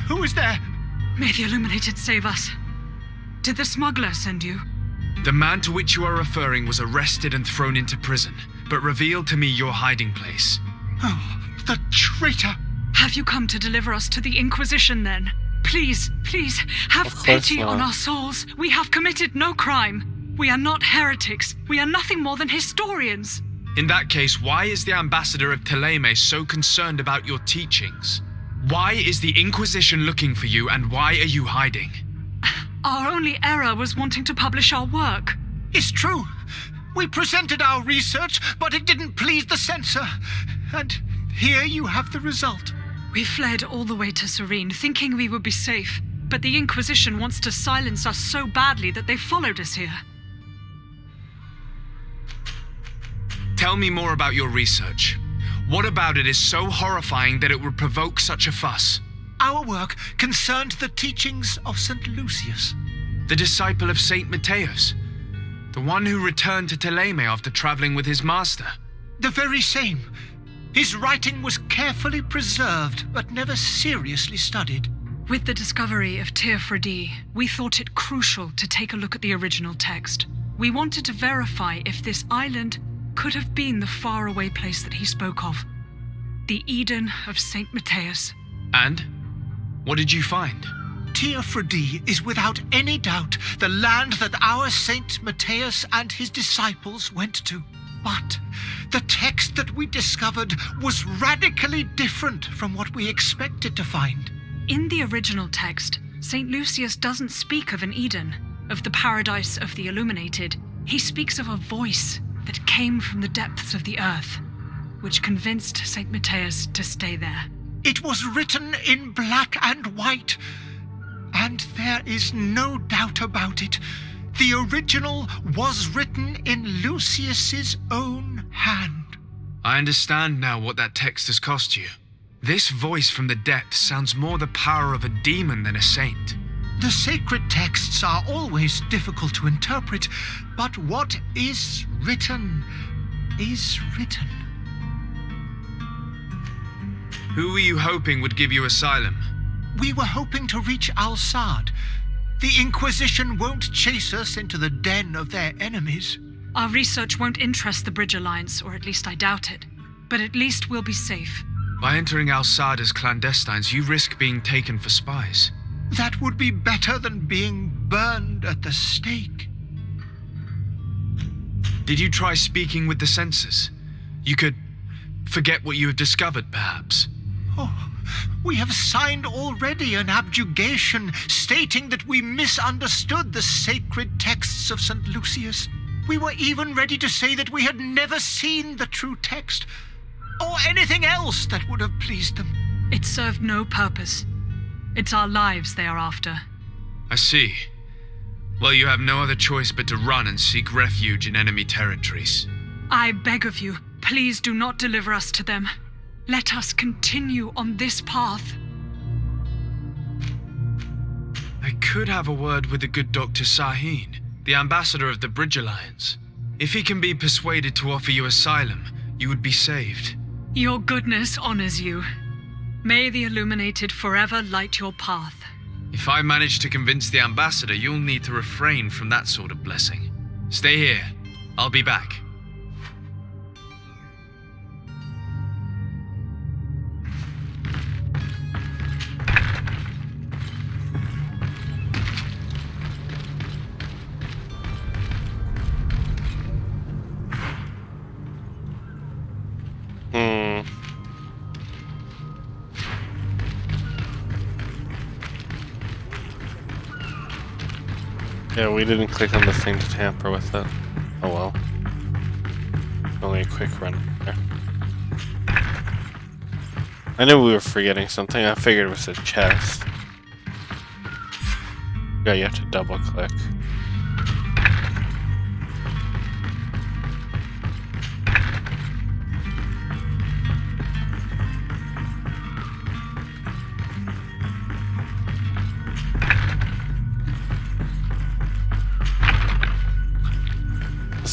Who is there? May the Illuminated save us. Did the smuggler send you? The man to which you are referring was arrested and thrown into prison, but revealed to me your hiding place. Oh, the traitor! Have you come to deliver us to the Inquisition then? Please, please, have Of course pity not. on our souls. We have committed no crime. We are not heretics. We are nothing more than historians. In that case, why is the ambassador of Teleme so concerned about your teachings? Why is the Inquisition looking for you, and why are you hiding? Our only error was wanting to publish our work. It's true. We presented our research, but it didn't please the censor. And here you have the result. We fled all the way to Serene, thinking we would be safe. But the Inquisition wants to silence us so badly that they followed us here. Tell me more about your research. What about it is so horrifying that it would provoke such a fuss? our work concerned the teachings of St. Lucius. The disciple of Saint Matthias. The one who returned to Teleme after traveling with his master. The very same. His writing was carefully preserved, but never seriously studied. With the discovery of Teofredi, we thought it crucial to take a look at the original text. We wanted to verify if this island could have been the faraway place that he spoke of. The Eden of St. Matthias. And? What did you find? Teofredi is without any doubt the land that our Saint Matthias and his disciples went to. But the text that we discovered was radically different from what we expected to find. In the original text, St. Lucius doesn't speak of an Eden, of the paradise of the illuminated. He speaks of a voice that came from the depths of the earth, which convinced St. Matthias to stay there. It was written in black and white, and there is no doubt about it. The original was written in Lucius's own hand. I understand now what that text has cost you. This voice from the depths sounds more the power of a demon than a saint. The sacred texts are always difficult to interpret, but what is written is written. Who were you hoping would give you asylum? We were hoping to reach Al-Sad. The Inquisition won't chase us into the den of their enemies. Our research won't interest the Bridge Alliance, or at least I doubt it. But at least we'll be safe. By entering Al-Sad as clandestines, you risk being taken for spies. That would be better than being burned at the stake. Did you try speaking with the censors? You could forget what you have discovered, perhaps. Oh, we have signed already an abjugation stating that we misunderstood the sacred texts of St. Lucius. We were even ready to say that we had never seen the true text, or anything else that would have pleased them. It served no purpose. It's our lives they are after. I see. Well, you have no other choice but to run and seek refuge in enemy territories. I beg of you, please do not deliver us to them. Let us continue on this path. I could have a word with the good Dr. Sahin, the ambassador of the Bridge Alliance. If he can be persuaded to offer you asylum, you would be saved. Your goodness honors you. May the illuminated forever light your path. If I manage to convince the ambassador, you'll need to refrain from that sort of blessing. Stay here. I'll be back. Yeah, we didn't click on the thing to tamper with it. Oh well. Only a quick run there. I knew we were forgetting something. I figured it was a chest. Yeah, you have to double click.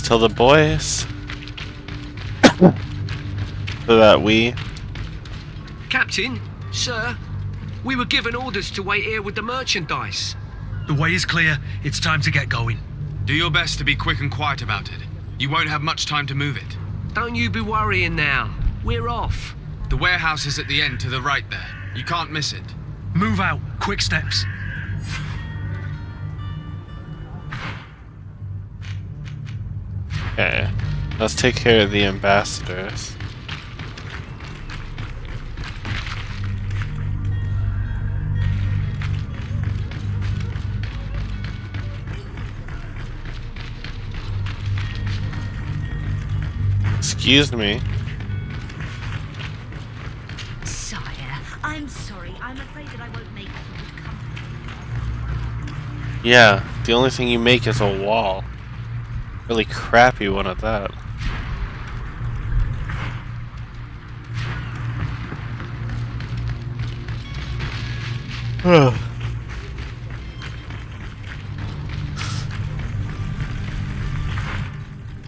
Tell the boys so that we... Captain, sir, we were given orders to wait here with the merchandise. The way is clear. It's time to get going. Do your best to be quick and quiet about it. You won't have much time to move it. Don't you be worrying now. We're off. The warehouse is at the end to the right there. You can't miss it. Move out. Quick steps. Okay, let's take care of the ambassadors. Excuse me. Sire, I'm sorry. I'm afraid that I won't make it for good company. Yeah, the only thing you make is a wall. Really crappy one at that.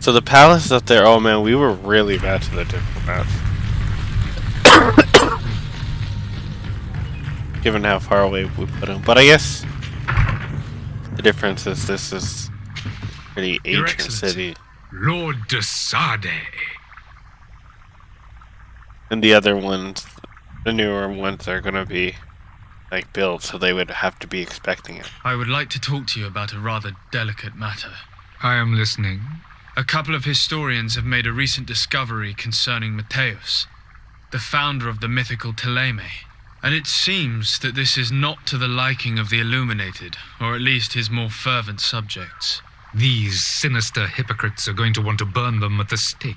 So the palace up there, oh man, we were really bad to the diplomats. Given how far away we put them. But I guess the difference is this is a pretty Your ancient Excellency, city. Lord de Sade. And the other ones, the newer ones, are gonna be like built, so they would have to be expecting it. I would like to talk to you about a rather delicate matter. I am listening. A couple of historians have made a recent discovery concerning Mateus, the founder of the mythical Teleme. And it seems that this is not to the liking of the Illuminated, or at least his more fervent subjects. These sinister hypocrites are going to want to burn them at the stake.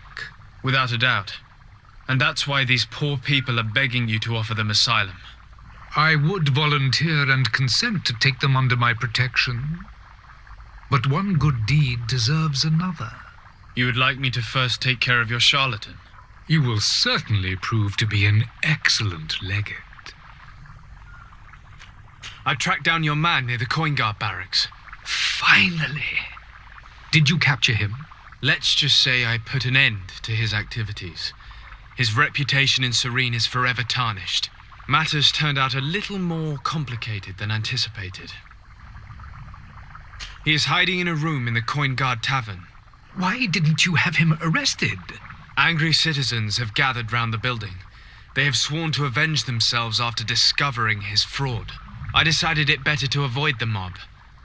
Without a doubt. And that's why these poor people are begging you to offer them asylum. I would volunteer and consent to take them under my protection. But one good deed deserves another. You would like me to first take care of your charlatan? You will certainly prove to be an excellent legate. I tracked down your man near the coin guard barracks. Finally! Did you capture him? Let's just say I put an end to his activities. His reputation in Serene is forever tarnished. Matters turned out a little more complicated than anticipated. He is hiding in a room in the Coin Guard Tavern. Why didn't you have him arrested? Angry citizens have gathered round the building. They have sworn to avenge themselves after discovering his fraud. I decided it better to avoid the mob.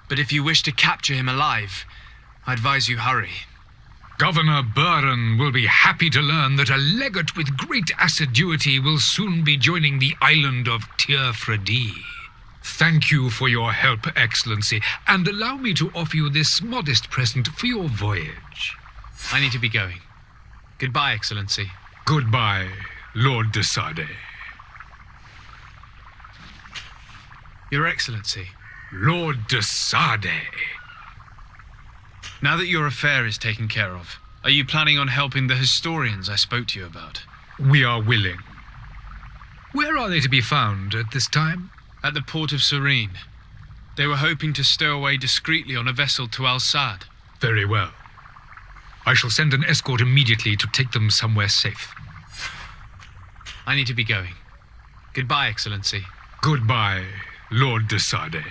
But if you wish to capture him alive, I advise you hurry. Governor Buren will be happy to learn that a legate with great assiduity will soon be joining the island of Tir-Fredi. Thank you for your help, Excellency, and allow me to offer you this modest present for your voyage. I need to be going. Goodbye, Excellency. Goodbye, Lord de Sade. Your Excellency. Lord de Sade. Now that your affair is taken care of, are you planning on helping the historians I spoke to you about? We are willing. Where are they to be found at this time? At the port of Serene. They were hoping to stow away discreetly on a vessel to Al-Sad. Very well. I shall send an escort immediately to take them somewhere safe. I need to be going. Goodbye, Excellency. Goodbye, Lord de Sade.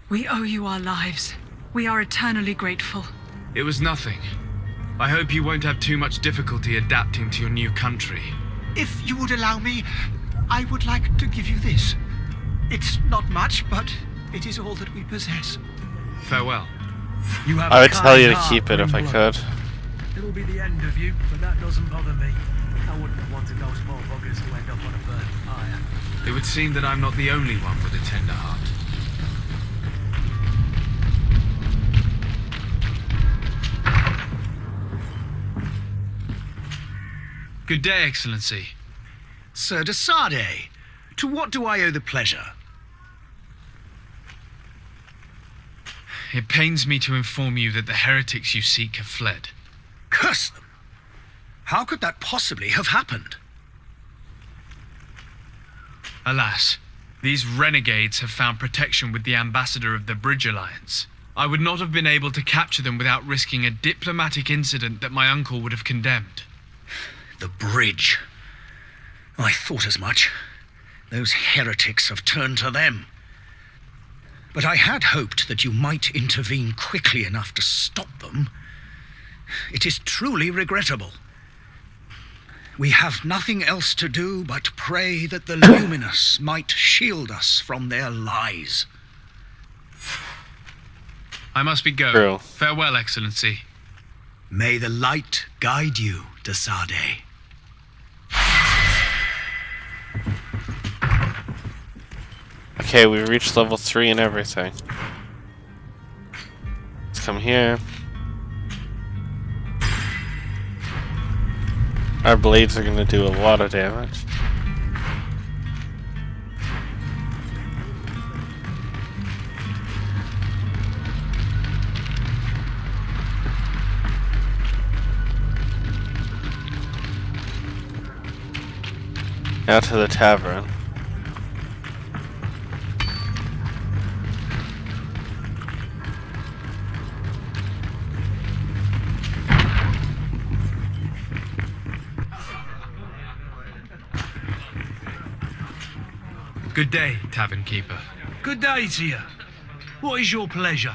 We owe you our lives. We are eternally grateful. It was nothing. I hope you won't have too much difficulty adapting to your new country. If you would allow me, I would like to give you this. It's not much, but it is all that we possess. Farewell. You have I would a tell you to kind keep it if I heart, could. It'll be the end of you, but that doesn't bother me. I wouldn't have wanted those poor buggers to end up on a burning pyre. It would seem that I'm not the only one with a tender heart. Good day, Excellency. Sir de Sade, to what do I owe the pleasure? It pains me to inform you that the heretics you seek have fled. Curse them! How could that possibly have happened? Alas, these renegades have found protection with the ambassador of the Bridge Alliance. I would not have been able to capture them without risking a diplomatic incident that my uncle would have condemned. The bridge. I thought as much. Those heretics have turned to them. But I had hoped that you might intervene quickly enough to stop them. It is truly regrettable. We have nothing else to do but pray that the Luminous might shield us from their lies. I must be going. True. Farewell, Excellency. May the light guide you, de Sade. Okay, we reached level 3 and everything. Let's come here. Our blades are gonna do a lot of damage. Now to the tavern. Good day, tavern keeper. Good day to you. What is your pleasure?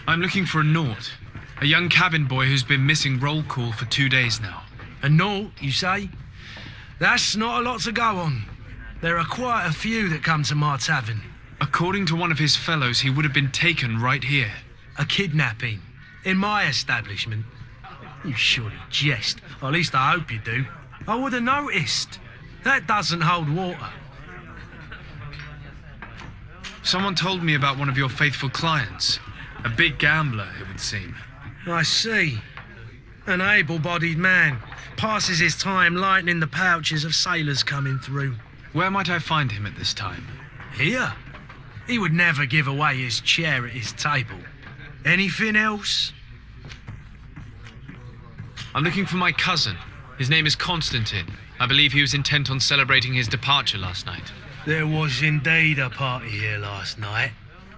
I'm looking for a Naut, a young cabin boy who's been missing roll call for 2 days now. A Naut, you say? That's not a lot to go on. There are quite a few that come to my tavern. According to one of his fellows, he would have been taken right here. A kidnapping? In my establishment? You surely jest. Or at least I hope you do. I would have noticed. That doesn't hold water. Someone told me about one of your faithful clients. A big gambler, it would seem. I see. An able-bodied man. Passes his time lightening the pouches of sailors coming through. Where might I find him at this time? Here? He would never give away his chair at his table. Anything else? I'm looking for my cousin. His name is Constantine. I believe he was intent on celebrating his departure last night. There was indeed a party here last night,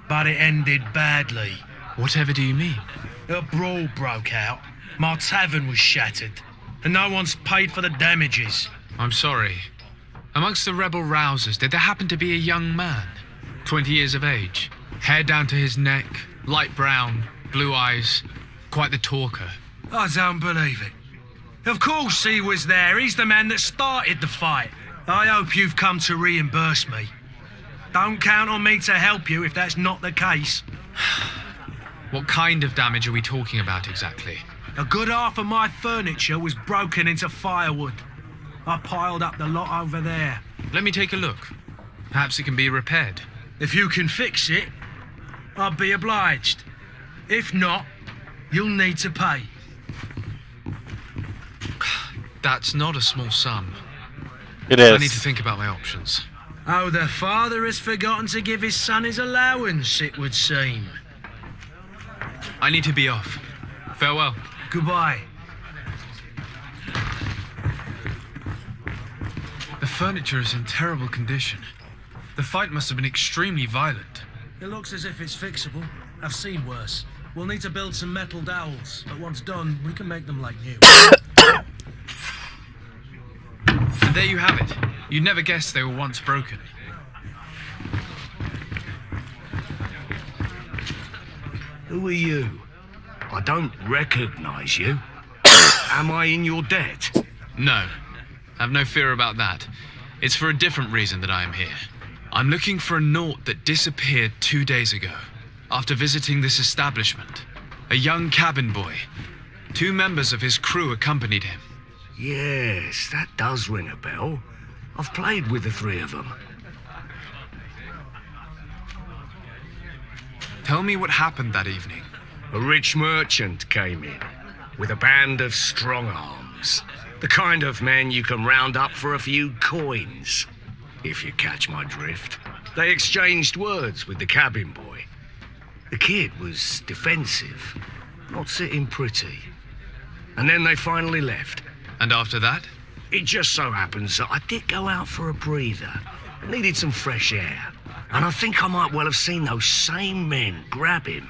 but it ended badly. Whatever do you mean? A brawl broke out. My tavern was shattered, and no one's paid for the damages. I'm sorry. Amongst the rebel rousers, did there happen to be a young man? 20 years of age, hair down to his neck, light brown, blue eyes, quite the talker. I don't believe it. Of course he was there. He's the man that started the fight. I hope you've come to reimburse me. Don't count on me to help you if that's not the case. What kind of damage are we talking about exactly? A good half of my furniture was broken into firewood. I piled up the lot over there. Let me take a look. Perhaps it can be repaired. If you can fix it, I'll be obliged. If not, you'll need to pay. That's not a small sum. It is. I need to think about my options. Oh, the father has forgotten to give his son his allowance, it would seem. I need to be off. Farewell. Goodbye. The furniture is in terrible condition. The fight must have been extremely violent. It looks as if it's fixable. I've seen worse. We'll need to build some metal dowels, but once done, we can make them like new. And there you have it. You'd never guess they were once broken. Who are you? I don't recognize you. Am I in your debt? No. Have no fear about that. It's for a different reason that I am here. I'm looking for a Naut that disappeared 2 days ago, after visiting this establishment. A young cabin boy. 2 members of his crew accompanied him. Yes, that does ring a bell. I've played with the 3 of them. Tell me what happened that evening. A rich merchant came in, with a band of strong arms. The kind of men you can round up for a few coins, if you catch my drift. They exchanged words with the cabin boy. The kid was defensive, not sitting pretty. And then they finally left. And after that? It just so happens that I did go out for a breather. I needed some fresh air. And I think I might well have seen those same men grab him.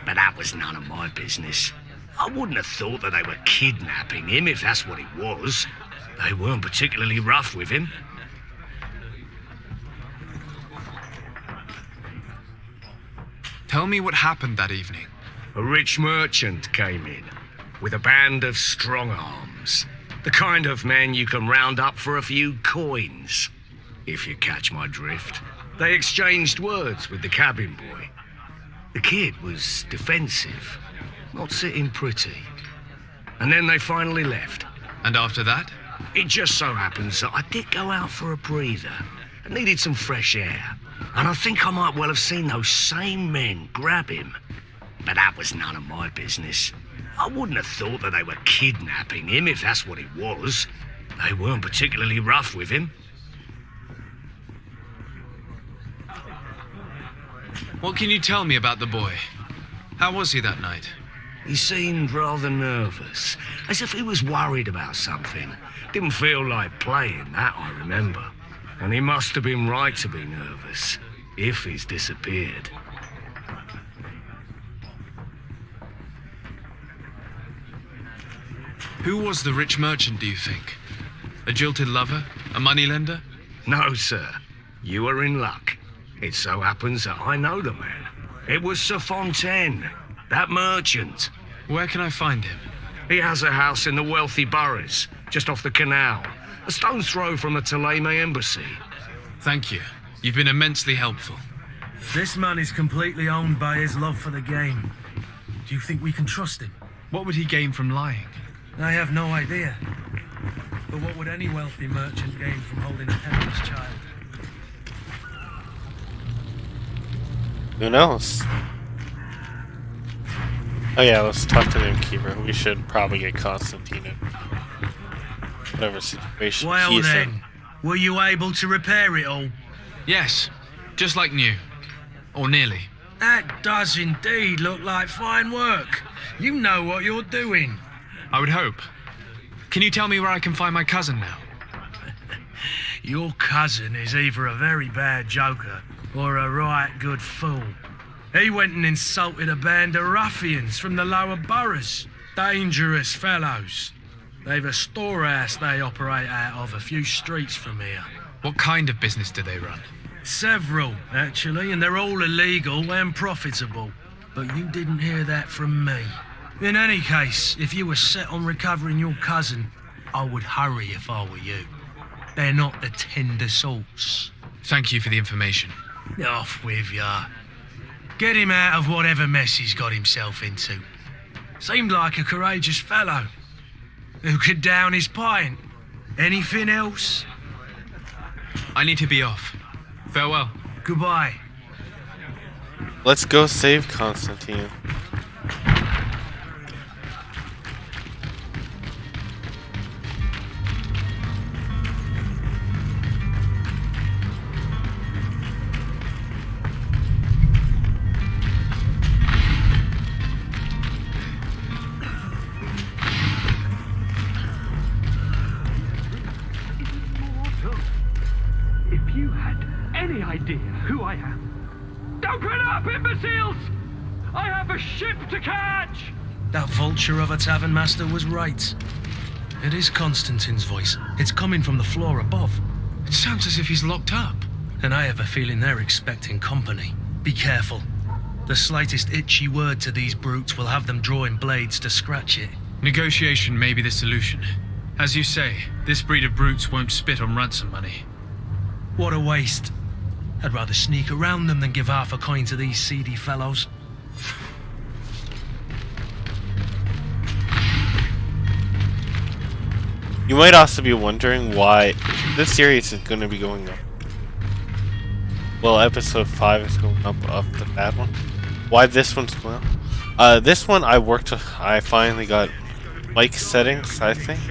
But that was none of my business. I wouldn't have thought that they were kidnapping him if that's what it was. They weren't particularly rough with him. Tell me what happened that evening. A rich merchant came in, with a band of strong arms. The kind of men you can round up for a few coins, if you catch my drift. They exchanged words with the cabin boy. The kid was defensive, not sitting pretty. And then they finally left. And after that? It just so happens that I did go out for a breather. I needed some fresh air. And I think I might well have seen those same men grab him. But that was none of my business. I wouldn't have thought that they were kidnapping him if that's what it was. They weren't particularly rough with him. What can you tell me about the boy? How was he that night? He seemed rather nervous, as if he was worried about something. Didn't feel like playing, that I remember. And he must have been right to be nervous, if he's disappeared. Who was the rich merchant, do you think? A jilted lover? A moneylender? No, sir. You are in luck. It so happens that I know the man. It was Sir Fontaine, that merchant. Where can I find him? He has a house in the wealthy boroughs, just off the canal, a stone's throw from the Thélème embassy. Thank you. You've been immensely helpful. This man is completely owned by his love for the game. Do you think we can trust him? What would he gain from lying? I have no idea. But what would any wealthy merchant gain from holding a penniless child? Who knows? Oh yeah, let's talk to the innkeeper. We should probably get Constantine in whatever situation Well he's then, in. were you able to repair it all? Yes, just like new. Or nearly. That does indeed look like fine work. You know what you're doing. I would hope. Can you tell me where I can find my cousin now? Your cousin is either a very bad joker or a right good fool. He went and insulted a band of ruffians from the lower boroughs. Dangerous fellows. They've a storehouse they operate out of a few streets from here. What kind of business do they run? Several, actually, and they're all illegal and profitable. But you didn't hear that from me. In any case, if you were set on recovering your cousin, I would hurry if I were you. They're not the tender sorts. Thank you for the information. Off with ya. Get him out of whatever mess he's got himself into. Seemed like a courageous fellow. Who could down his pint. Anything else? I need to be off. Farewell. Goodbye. Let's go save Constantine. If you had any idea who I am. Open up, imbeciles! I have a ship to catch! That vulture of a tavern master was right. It is Constantine's voice. It's coming from the floor above. It sounds as if he's locked up. And I have a feeling they're expecting company. Be careful. The slightest itchy word to these brutes will have them drawing blades to scratch it. Negotiation may be the solution. As you say, this breed of brutes won't spit on ransom money. What a waste. I'd rather sneak around them than give half a coin to these seedy fellows. You might also be wondering why this series is going to be going up. Well, episode 5 is going up of the bad one. Why this one's going up? This one I finally got mic settings, I think.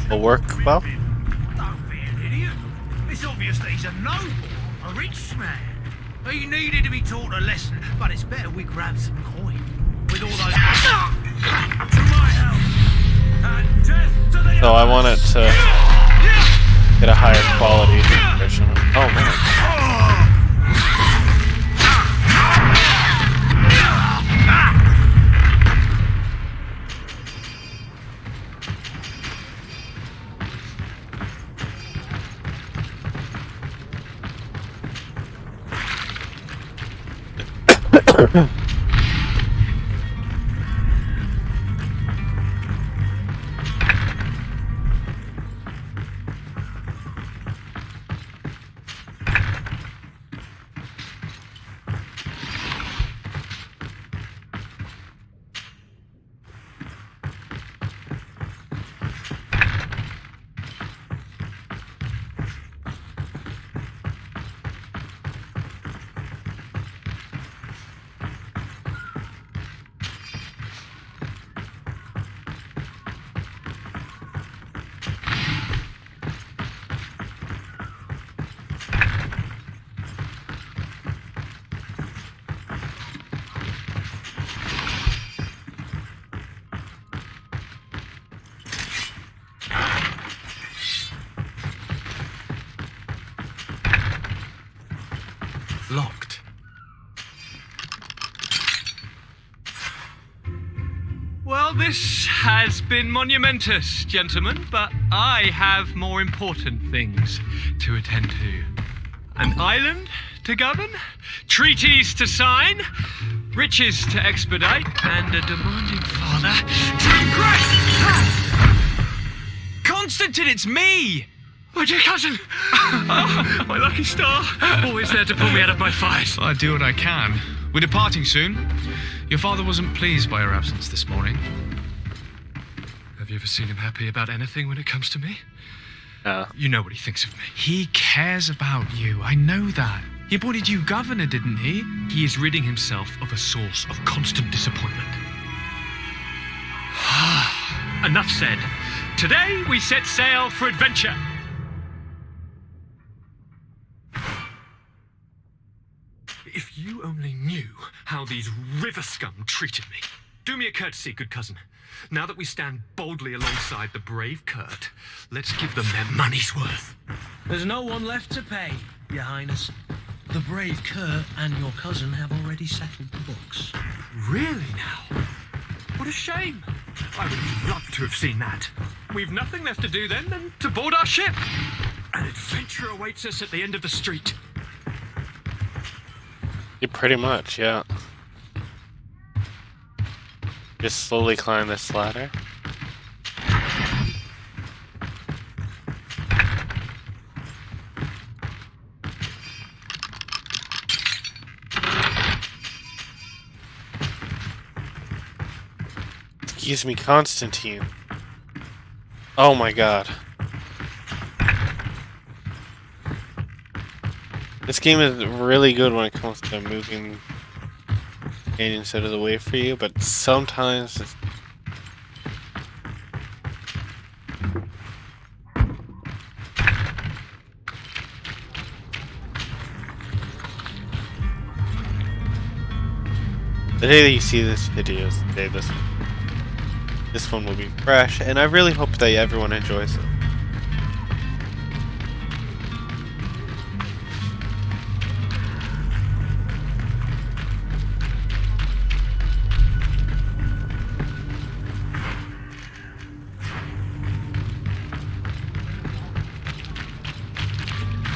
Will work well. Don't be an idiot. It's obvious that he's a noble, a rich man. He needed to be taught a lesson, but it's better we grab some coin. With all those... to my house! And death to the... So I want it to get a higher quality version. Oh man. Well, this has been monumentous, gentlemen, but I have more important things to attend to. An island to govern, treaties to sign, riches to expedite, and a demanding father to impress. Constantine, it's me! My dear cousin! Oh, my lucky star! Always there to pull me out of my fight. I do what I can. We're departing soon. Your father wasn't pleased by your absence this morning. Have you ever seen him happy about anything when it comes to me? No. You know what he thinks of me. He cares about you. I know that. He appointed you governor, didn't he? He is ridding himself of a source of constant disappointment. Enough said. Today we set sail for adventure. If you only knew how these river scum treated me. Do me a courtesy, good cousin. Now that we stand boldly alongside the brave Kurt, let's give them their money's worth. There's no one left to pay, Your Highness. The brave Kurt and your cousin have already settled the books. Really now? What a shame. I would have loved to have seen that. We've nothing left to do then than to board our ship. An adventure awaits us at the end of the street. Yeah, pretty much, yeah. Just slowly climb this ladder. Excuse me, Constantine. Oh my god. This game is really good when it comes to moving aliens out of the way for you, but sometimes it's... The day that you see this video is the day this one will be fresh, and I really hope that everyone enjoys it.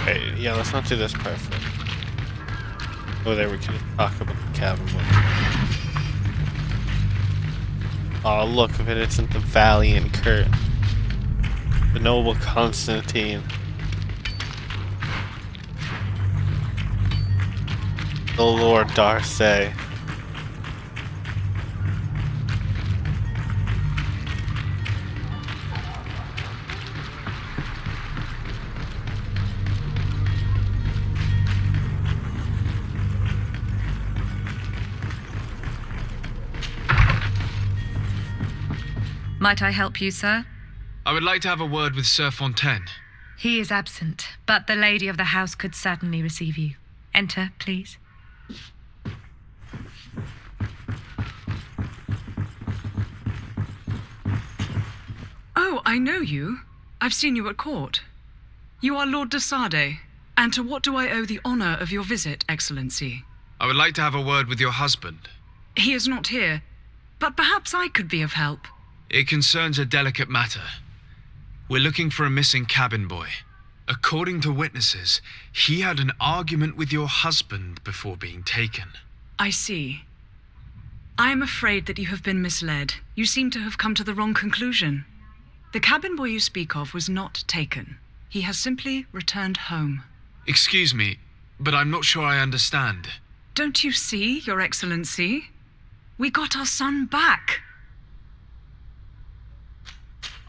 Okay, yeah, let's not do this part first. Oh, there we can talk about the cabin boy. Oh, look at it, it's the valiant Kurt. The noble Constantine. The Lord Darcy. Might I help you, sir? I would like to have a word with Sir Fontaine. He is absent, but the lady of the house could certainly receive you. Enter, please. Oh, I know you. I've seen you at court. You are Lord de Sade. And to what do I owe the honor of your visit, Excellency? I would like to have a word with your husband. He is not here, but perhaps I could be of help. It concerns a delicate matter. We're looking for a missing cabin boy. According to witnesses, he had an argument with your husband before being taken. I see. I am afraid that you have been misled. You seem to have come to the wrong conclusion. The cabin boy you speak of was not taken. He has simply returned home. Excuse me, but I'm not sure I understand. Don't you see, Your Excellency? We got our son back.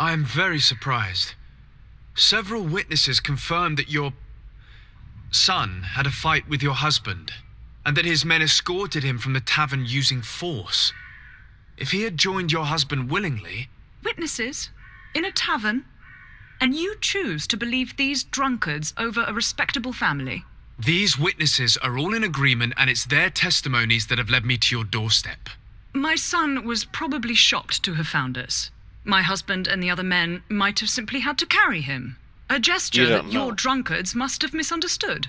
I am very surprised. Several witnesses confirmed that your son had a fight with your husband, and that his men escorted him from the tavern using force. If he had joined your husband willingly... Witnesses? In a tavern? And you choose to believe these drunkards over a respectable family? These witnesses are all in agreement, and it's their testimonies that have led me to your doorstep. My son was probably shocked to have found us. My husband and the other men might have simply had to carry him. A gesture that your drunkards must have misunderstood.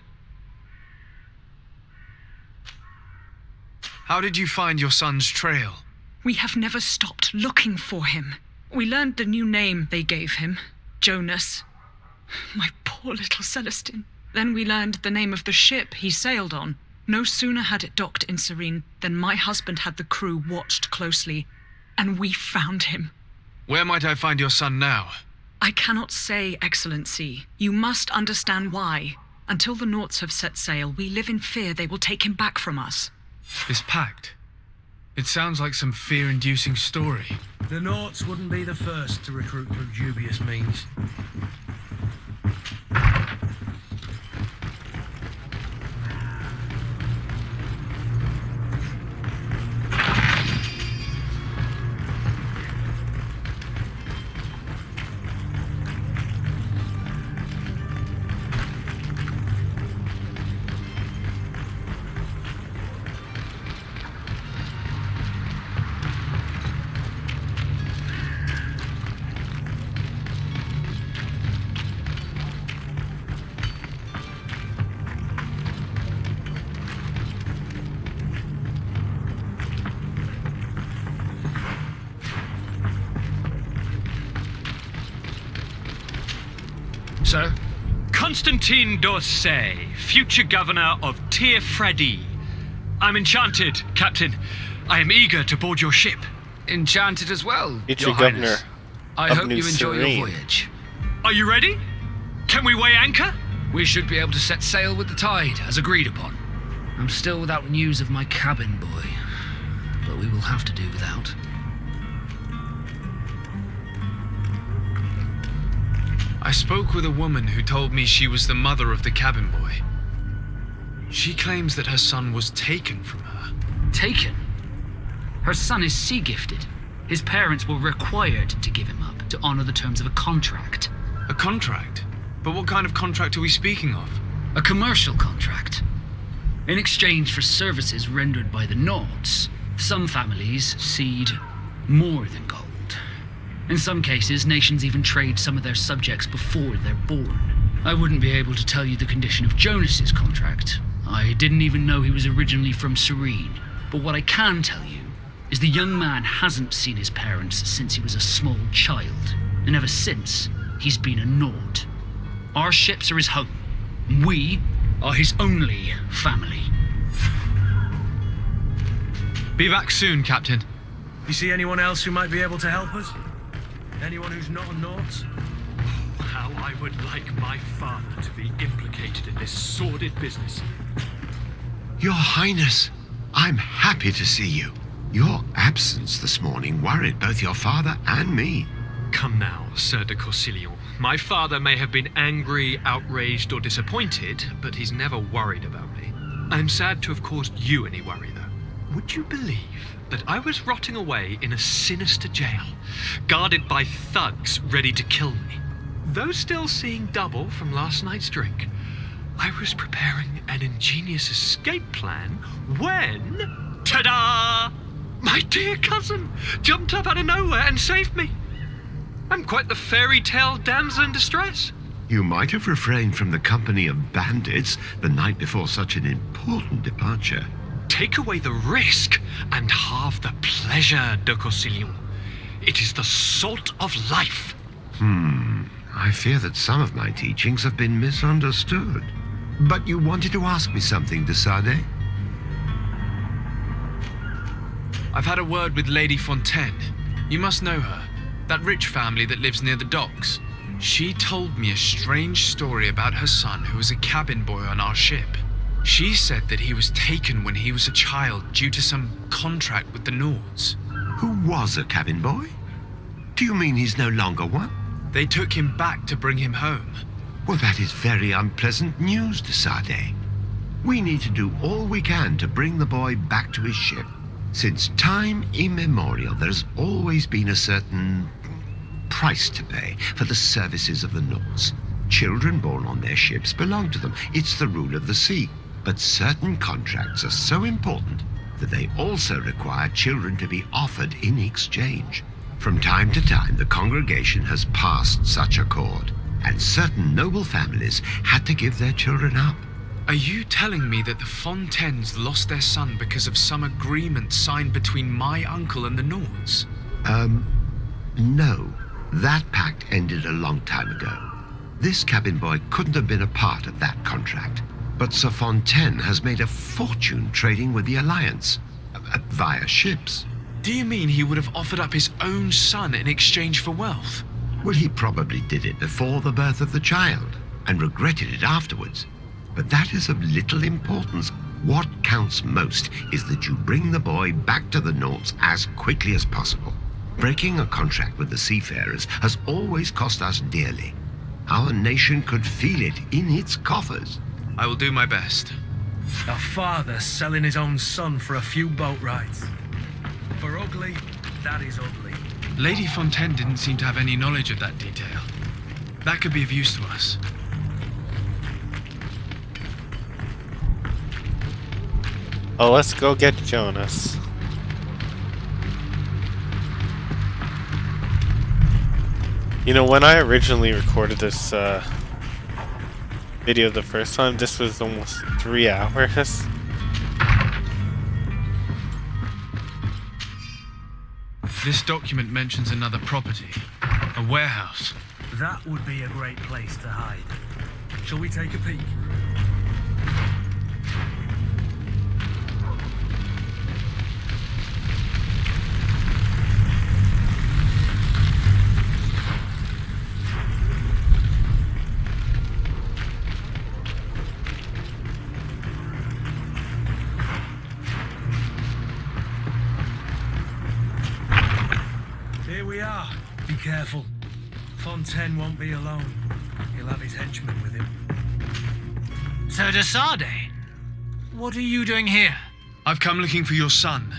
How did you find your son's trail? We have never stopped looking for him. We learned the new name they gave him, Jonas. My poor little Celestine. Then we learned the name of the ship he sailed on. No sooner had it docked in Serene than my husband had the crew watched closely, and we found him. Where might I find your son now? I cannot say, Excellency. You must understand why. Until the Nauts have set sail, we live in fear they will take him back from us. This pact. It sounds like some fear-inducing story. The Nauts wouldn't be the first to recruit through dubious means. Sir? Constantine d'Orsay, future governor of Tir-Freddy. I'm enchanted, Captain. I am eager to board your ship. Enchanted as well, Future Your governor Highness. I of hope New you enjoy Serene. your voyage. Are you ready? Can we weigh anchor? We should be able to set sail with the tide, as agreed upon. I'm still without news of my cabin boy, but we will have to do without. I spoke with a woman who told me she was the mother of the cabin boy. She claims that her son was taken from her. Taken? Her son is sea-gifted. His parents were required to give him up to honor the terms of a contract. A contract? But what kind of contract are we speaking of? A commercial contract. In exchange for services rendered by the Nauts, some families cede more than gold. In some cases, nations even trade some of their subjects before they're born. I wouldn't be able to tell you the condition of Jonas's contract. I didn't even know he was originally from Serene. But what I can tell you is the young man hasn't seen his parents since he was a small child. And ever since, he's been a Naut. Our ships are his home. We are his only family. Be back soon, Captain. You see anyone else who might be able to help us? Anyone who's not a Naut? How I would like my father to be implicated in this sordid business. Your Highness, I'm happy to see you. Your absence this morning worried both your father and me. Come now, Sir de Corsilion. My father may have been angry, outraged, or disappointed, but he's never worried about me. I'm sad to have caused you any worry, though. Would you believe that I was rotting away in a sinister jail, guarded by thugs ready to kill me? Though still seeing double from last night's drink, I was preparing an ingenious escape plan when... ta-da! My dear cousin jumped up out of nowhere and saved me. I'm quite the fairy tale damsel in distress. You might have refrained from the company of bandits the night before such an important departure. Take away the risk and halve the pleasure, de Corsilion. It is the salt of life. I fear that some of my teachings have been misunderstood. But you wanted to ask me something, de Sade? I've had a word with Lady Fontaine. You must know her. That rich family that lives near the docks. She told me a strange story about her son who was a cabin boy on our ship. She said that he was taken when he was a child due to some contract with the Nauts. Who was a cabin boy? Do you mean he's no longer one? They took him back to bring him home. Well, that is very unpleasant news, de Sade. We need to do all we can to bring the boy back to his ship. Since time immemorial, there's always been a certain price to pay for the services of the Nauts. Children born on their ships belong to them. It's the rule of the sea. But certain contracts are so important that they also require children to be offered in exchange. From time to time, the congregation has passed such accord, and certain noble families had to give their children up. Are you telling me that the Fontaines lost their son because of some agreement signed between my uncle and the Nords? No. That pact ended a long time ago. This cabin boy couldn't have been a part of that contract. But Sir Fontaine has made a fortune trading with the Alliance, via ships. Do you mean he would have offered up his own son in exchange for wealth? Well, he probably did it before the birth of the child, and regretted it afterwards. But that is of little importance. What counts most is that you bring the boy back to the Nords as quickly as possible. Breaking a contract with the seafarers has always cost us dearly. Our nation could feel it in its coffers. I will do my best. A father selling his own son for a few boat rides. For ugly, that is ugly. Lady Fontaine didn't seem to have any knowledge of that detail. That could be of use to us. Oh, let's go get Jonas. You know, when I originally recorded this video the first time, this was almost 3 hours. This document mentions another property, a warehouse. That would be a great place to hide. Shall we take a peek? Here we are. Be careful. Fontaine won't be alone. He'll have his henchmen with him. Sir de Sade, what are you doing here? I've come looking for your son.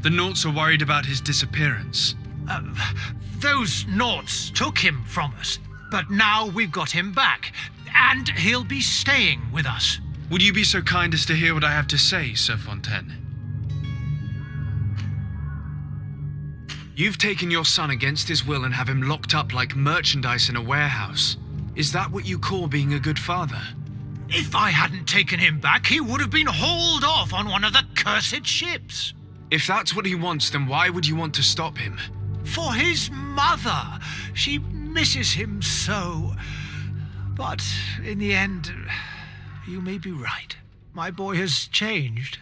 The Nauts are worried about his disappearance. Those Nauts took him from us, but now we've got him back, and he'll be staying with us. Would you be so kind as to hear what I have to say, Sir Fontaine? You've taken your son against his will and have him locked up like merchandise in a warehouse. Is that what you call being a good father? If I hadn't taken him back, he would have been hauled off on one of the cursed ships. If that's what he wants, then why would you want to stop him? For his mother. She misses him so. But in the end, you may be right. My boy has changed.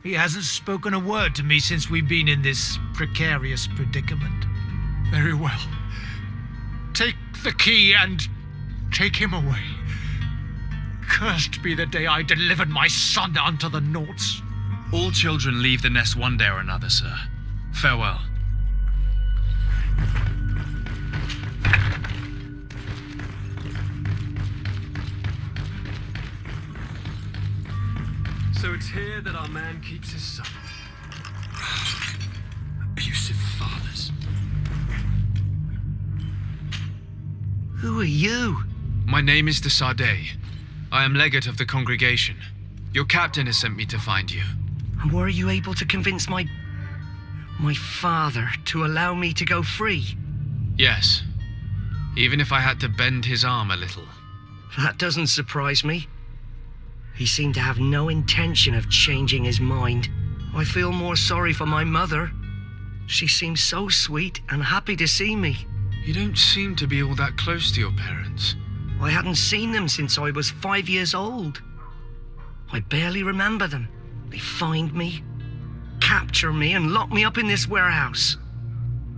He hasn't spoken a word to me since we've been in this precarious predicament. Very well. Take the key and take him away. Cursed be the day I delivered my son unto the Nauts. All children leave the nest one day or another, sir. Farewell. So it's here that our man keeps his son. Abusive fathers. Who are you? My name is de Sade. I am legate of the congregation. Your captain has sent me to find you. And were you able to convince my father to allow me to go free? Yes. Even if I had to bend his arm a little. That doesn't surprise me. He seemed to have no intention of changing his mind. I feel more sorry for my mother. She seemed so sweet and happy to see me. You don't seem to be all that close to your parents. I hadn't seen them since I was 5 years old. I barely remember them. They find me, capture me, and lock me up in this warehouse.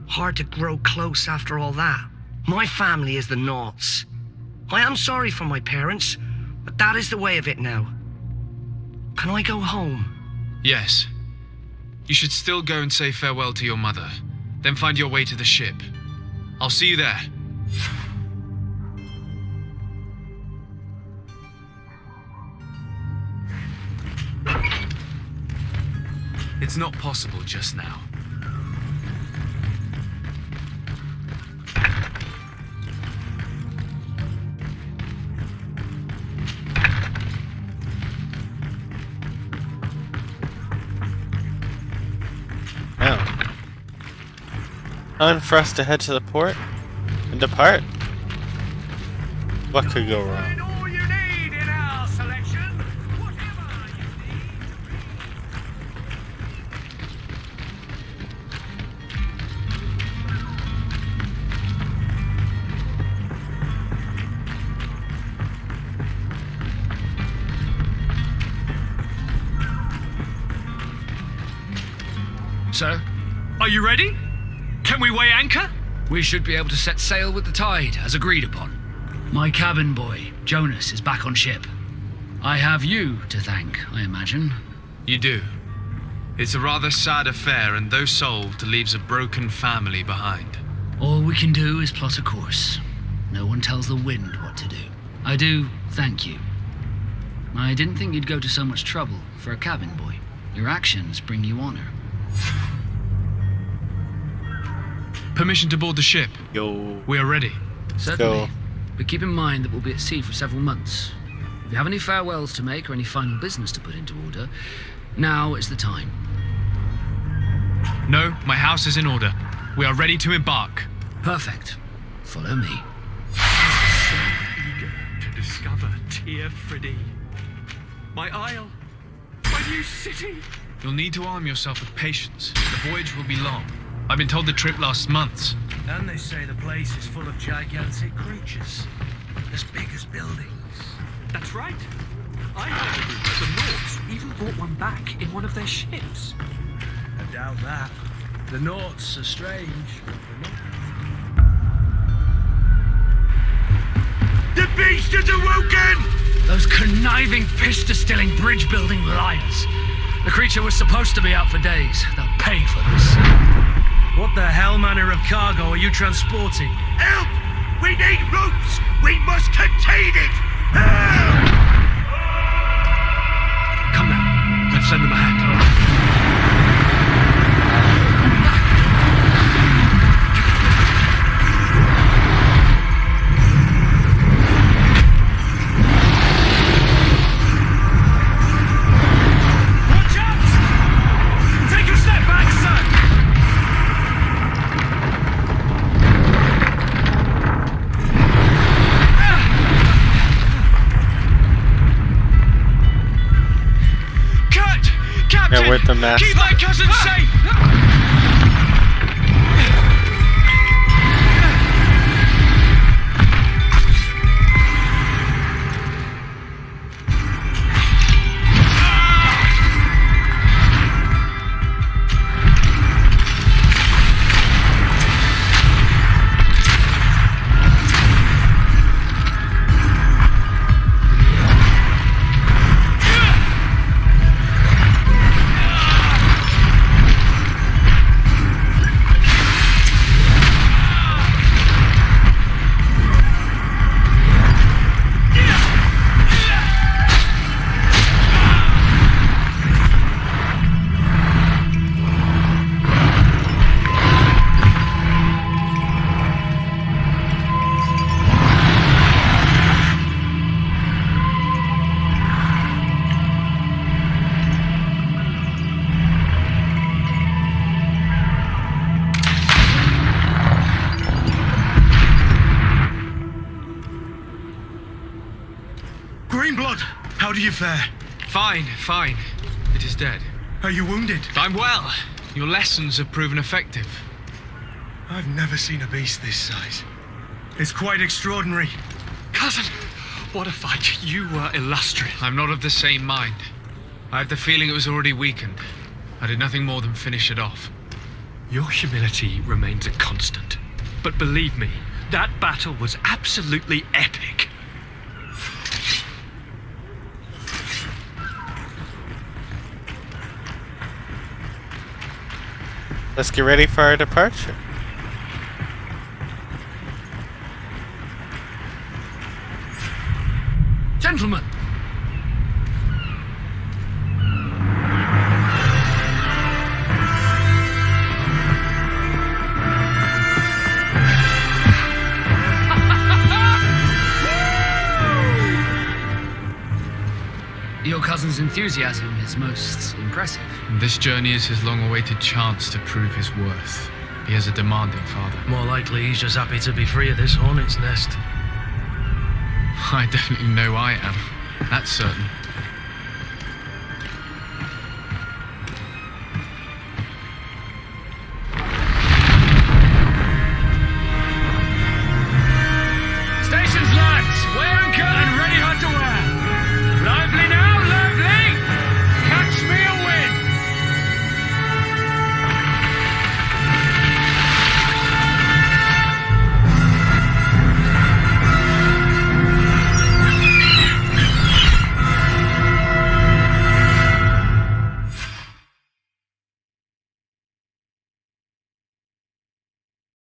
Hard to grow close after all that. My family is the Nauts. I am sorry for my parents, but that is the way of it now. Can I go home? Yes. You should still go and say farewell to your mother. Then find your way to the ship. I'll see you there. It's not possible just now. Now, time for us to head to the port and depart. What could go wrong? All you need in our selection. sir. Are you ready? Can we weigh anchor? We should be able to set sail with the tide, as agreed upon. My cabin boy, Jonas, is back on ship. I have you to thank, I imagine. You do. It's a rather sad affair, and though solved, leaves a broken family behind. All we can do is plot a course. No one tells the wind what to do. I do thank you. I didn't think you'd go to so much trouble for a cabin boy. Your actions bring you honor. Permission to board the ship. Yo. We are ready. Certainly. But keep in mind that we'll be at sea for several months. If you have any farewells to make or any final business to put into order, now is the time. No, my house is in order. We are ready to embark. Perfect. Follow me. So eager to discover Tir Friddy. My isle. My new city. You'll need to arm yourself with patience. The voyage will be long. I've been told the trip lasts months. And they say the place is full of gigantic creatures. As big as buildings. That's right. I heard that the Nords even brought one back in one of their ships. I doubt that. The Nords are strange. The beast is awoken! Those conniving, pista-stilling, bridge-building liars. The creature was supposed to be out for days. They'll pay for this. What the hell manner of cargo are you transporting? Help! We need ropes! We must contain it! Help! Come now, let's lend them a hand. Yeah, with the mask. Keep my cousin safe! How do you fare? Fine, fine. It is dead. Are you wounded? I'm well. Your lessons have proven effective. I've never seen a beast this size. It's quite extraordinary. Cousin, what a fight. You were illustrious. I'm not of the same mind. I had the feeling it was already weakened. I did nothing more than finish it off. Your humility remains a constant. But believe me, that battle was absolutely epic. Let's get ready for our departure. Gentlemen! Your cousin's enthusiasm is most impressive. This journey is his long-awaited chance to prove his worth. He has a demanding father. More likely he's just happy to be free of this hornet's nest. I definitely know I am. That's certain.